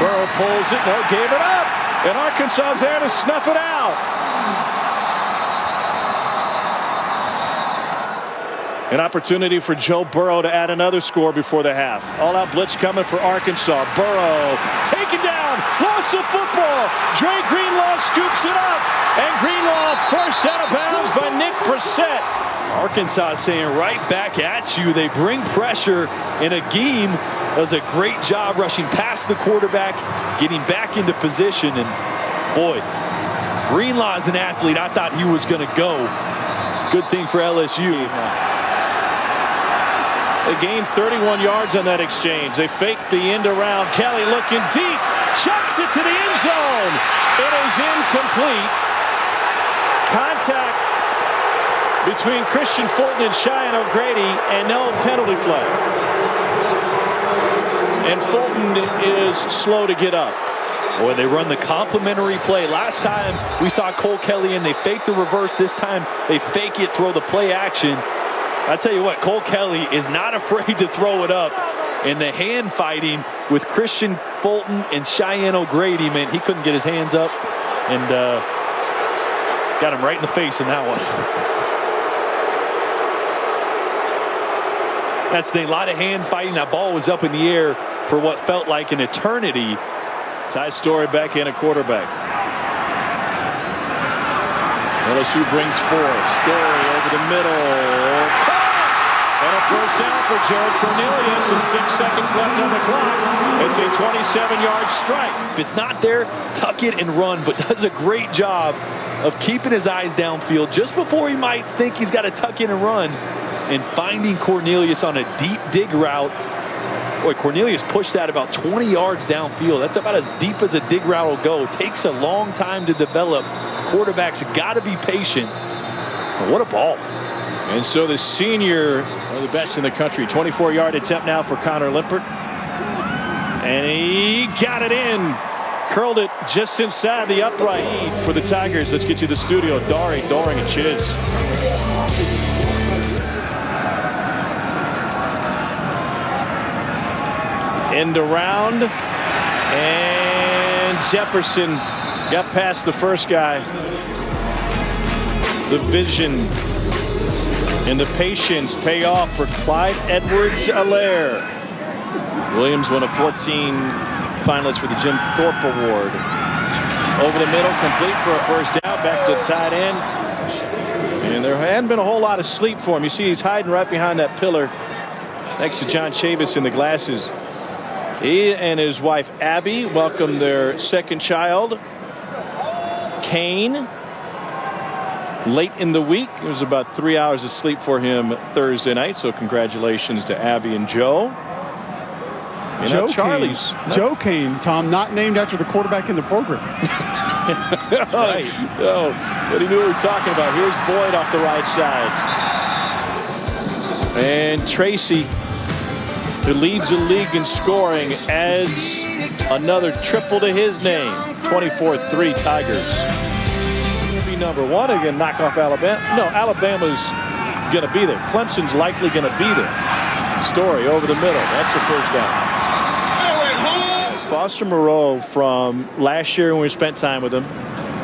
Burrow pulls it. No, gave it up. And Arkansas's there to snuff it out. An opportunity for Joe Burrow to add another score before the half. All-out blitz coming for Arkansas. Burrow taken down. Loss of football. Dre Greenlaw scoops it up. And Greenlaw forced out of bounds by Nick Brissett. Arkansas saying right back at you. They bring pressure in a game. Does a great job rushing past the quarterback, getting back into position. And boy, Greenlaw is an athlete. I thought he was going to go. Good thing for LSU. They gained 31 yards on that exchange. They faked the end around. Kelly looking deep. Chucks it to the end zone. It is incomplete. Contact between Christian Fulton and Cheyenne O'Grady, and no penalty flag. And Fulton is slow to get up. Boy, they run the complimentary play. Last time we saw Cole Kelly and they fake the reverse. This time they fake it, throw the play action. I tell you what, Cole Kelly is not afraid to throw it up. And the hand fighting with Christian Fulton and Cheyenne O'Grady, man, he couldn't get his hands up. And got him right in the face in that one. That's the thing, a lot of hand fighting. That ball was up in the air for what felt like an eternity. Ty Story back in a quarterback. LSU brings 4. Story over the middle. Caught! And a first down for Jared Cornelius with 6 seconds left on the clock. It's a 27-yard strike. If it's not there, tuck it and run, but does a great job of keeping his eyes downfield just before he might think he's got to tuck in and run, and finding Cornelius on a deep dig route. Boy, Cornelius pushed that about 20 yards downfield. That's about as deep as a dig route will go. It takes a long time to develop. Quarterbacks got to be patient. What a ball. And so the senior, one of the best in the country, 24-yard attempt now for Connor Lippert. And he got it in. Curled it just inside the upright for the Tigers. Let's get you to the studio. Doring and Chiz. End around. And Jefferson got past the first guy. The vision and the patience pay off for Clyde Edwards-Helaire. Williams, one of 14 finalists for the Jim Thorpe Award. Over the middle, complete for a first down. Back to the tight end. And there hadn't been a whole lot of sleep for him. You see he's hiding right behind that pillar next to John Chavis in the glasses. He and his wife Abby welcomed their second child, Kane, late in the week. It was about 3 hours of sleep for him Thursday night, so congratulations to Abby and Joe. And Joe Charlie's. Kane. Joe Kane, Tom, not named after the quarterback in the program. That's right. Oh, but he knew what we were talking about. Here's Boyd off the right side. And Tracy, who leads the league in scoring, adds another triple to his name. 24-3 Tigers. Number 1 again, knock off Alabama. No, Alabama's going to be there. Clemson's likely going to be there. Story over the middle. That's a first down. Foster Moreau from last year when we spent time with him,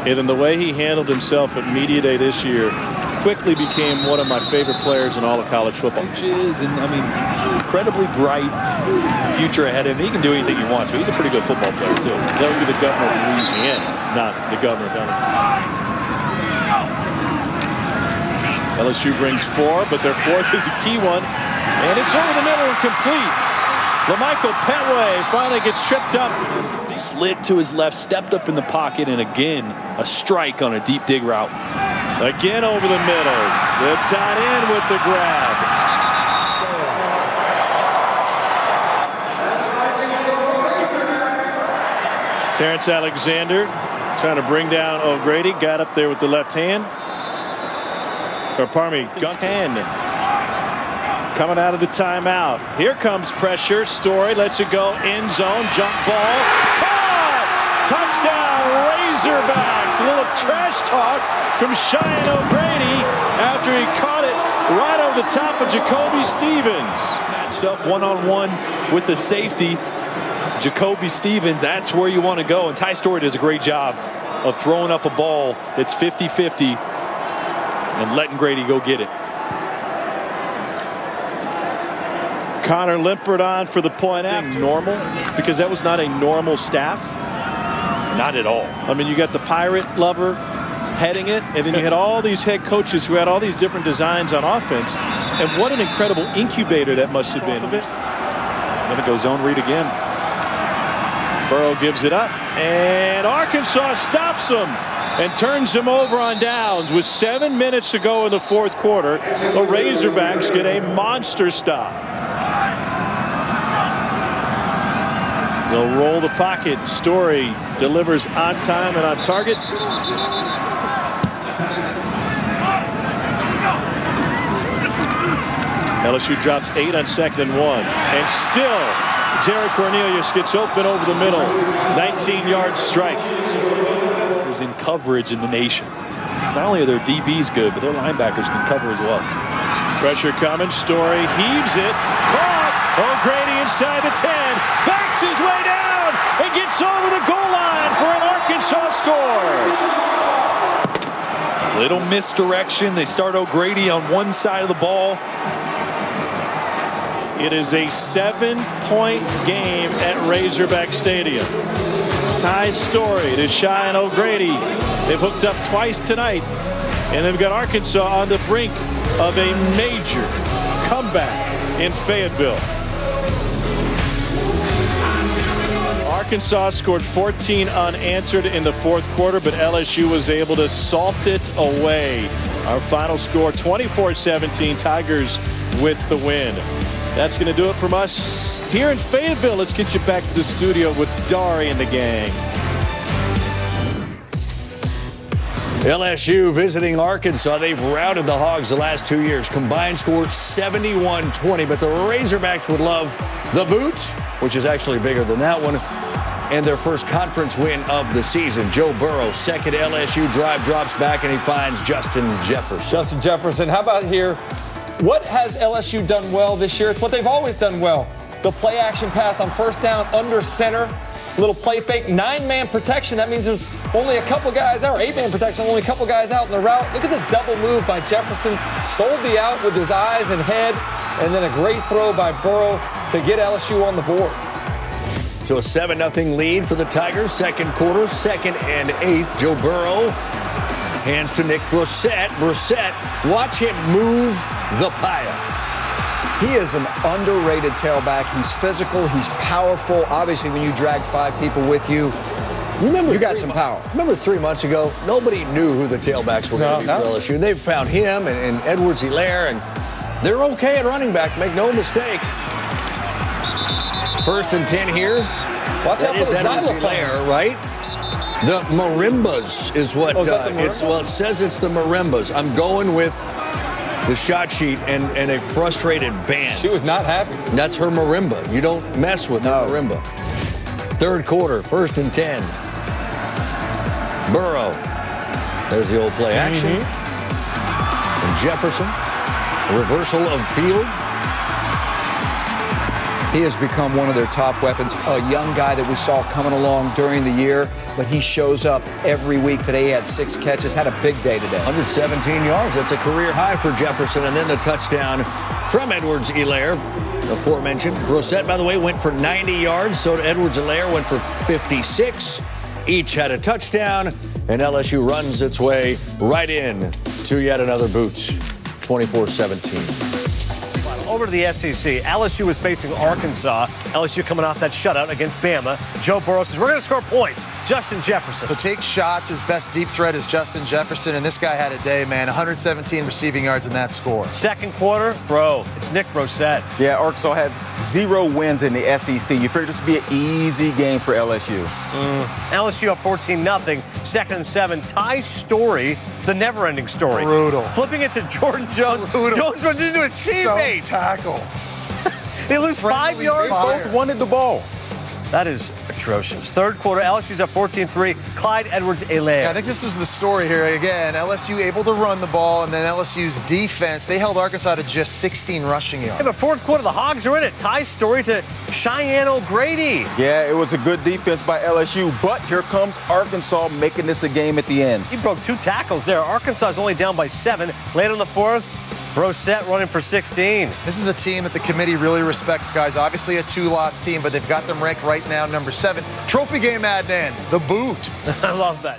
and then the way he handled himself at Media Day this year, quickly became one of my favorite players in all of college football. And I mean, incredibly bright future ahead of him. He can do anything he wants, but he's a pretty good football player too. That would be the governor of Louisiana, not the governor of LSU brings 4, but their 4th is a key one. And it's over the middle and complete. LaMichael Petway finally gets tripped up. He slid to his left, stepped up in the pocket, and again, a strike on a deep dig route. Again over the middle. The tight end with the grab. Terrence Alexander trying to bring down O'Grady. Got up there with the left hand. Or pardon me, 10. Coming out of the timeout. Here comes pressure. Story lets it go. End zone. Jump ball. Caught! Touchdown Razorbacks. A little trash talk from Cheyenne O'Grady after he caught it right over the top of Jacoby Stevens. Matched up one-on-one with the safety, Jacoby Stevens. That's where you want to go. And Ty Story does a great job of throwing up a ball that's 50-50 and letting Grady go get it. Connor Limpert on for the point after. Normal, because that was not a normal staff. Not at all. I mean, you got the Pirate lover heading it, and then you had all these head coaches who had all these different designs on offense. And what an incredible incubator that must have been. Going to go zone read again. Burrow gives it up, and Arkansas stops him and turns him over on downs with 7 minutes to go in the fourth quarter. The Razorbacks get a monster stop. They'll roll the pocket. Story delivers on time and on target. LSU drops 8 on 2nd and 1. And still, Derek Cornelius gets open over the middle. 19-yard strike. Who's in coverage in the nation. Not only are their DBs good, but their linebackers can cover as well. Pressure coming. Story heaves it. Caught. O'Grady inside the 10. Backs his way down and gets over the goal line for an Arkansas score. Little misdirection. They start O'Grady on one side of the ball. It is a 7-point game at Razorback Stadium. Ty Story to Cheyenne O'Grady. They've hooked up twice tonight, and they've got Arkansas on the brink of a major comeback in Fayetteville. Arkansas scored 14 unanswered in the fourth quarter, but LSU was able to salt it away. Our final score, 24-17, Tigers with the win. That's going to do it from us here in Fayetteville. Let's get you back to the studio with Dari and the gang. LSU visiting Arkansas. They've routed the Hogs the last 2 years. Combined score 71-20, but the Razorbacks would love the boot, which is actually bigger than that one, and their first conference win of the season. Joe Burrow, second LSU drive, drops back, and he finds Justin Jefferson. Justin Jefferson, how about here? What has LSU done well this year? It's what they've always done well. The play action pass on first down under center. Little play fake, 9-man protection. That means there's only a couple guys out, or 8-man protection, only a couple guys out in the route. Look at the double move by Jefferson. Sold the out with his eyes and head, and then a great throw by Burrow to get LSU on the board. So a 7-0 lead for the Tigers. Second quarter, 2nd and 8. Joe Burrow hands to Nick Brossette. Brossette, watch him move the pile. He is an underrated tailback. He's physical. He's powerful. Obviously, when you drag 5 people with you, you got some power. Remember 3 months ago, nobody knew who the tailbacks were going to be for LSU. They've found him and Edwards-Helaire, and they're okay at running back. Make no mistake. 1st and 10 here. Watch out for the Edwards-Helaire, right? The marimbas is what it's. Well, it says it's the marimbas. I'm going with the shot sheet and a frustrated band. She was not happy. That's her marimba. You don't mess with her marimba. 3rd quarter, 1st and 10. Burrow. There's the old play action. And Jefferson. A reversal of field. He has become one of their top weapons. A young guy that we saw coming along during the year, but he shows up every week. Today he had 6 catches, had a big day today. 117 yards. That's a career high for Jefferson. And then the touchdown from Edwards-Helaire, aforementioned. Brossette, by the way, went for 90 yards. So did Edwards-Helaire, went for 56. Each had a touchdown. And LSU runs its way right in to yet another boot. 24-17. Over to the SEC. LSU is facing Arkansas. LSU coming off that shutout against Bama. Joe Burrow says, we're going to score points. Justin Jefferson. So take shots. His best deep threat is Justin Jefferson, and this guy had a day, man. 117 receiving yards in that score. Second quarter, it's Nick Brossette. Yeah, Arkansas has 0 wins in the SEC. You figured this would be an easy game for LSU. LSU up 14-0. 2nd and 7. Ty Story the never-ending story. Brutal. Flipping it to Jordan Jones. Brutal. Jones runs into his teammate. Self-tackle. They lose 5 yards. Both wanted the ball. That is atrocious. Third quarter, LSU's up 14-3. Clyde Edwards-Helaire. Yeah, I think this was the story here. Again, LSU able to run the ball, and then LSU's defense, they held Arkansas to just 16 rushing yards. In the fourth quarter, the Hogs are in it. Ty story to Cheyenne O'Grady. Yeah, it was a good defense by LSU, but here comes Arkansas making this a game at the end. He broke 2 tackles there. Arkansas is only down by 7. Late on the fourth, Brosette running for 16. This is a team that the committee really respects, guys. Obviously a 2-loss team, but they've got them ranked right now number 7. Trophy game, Adnan, the boot. I love that.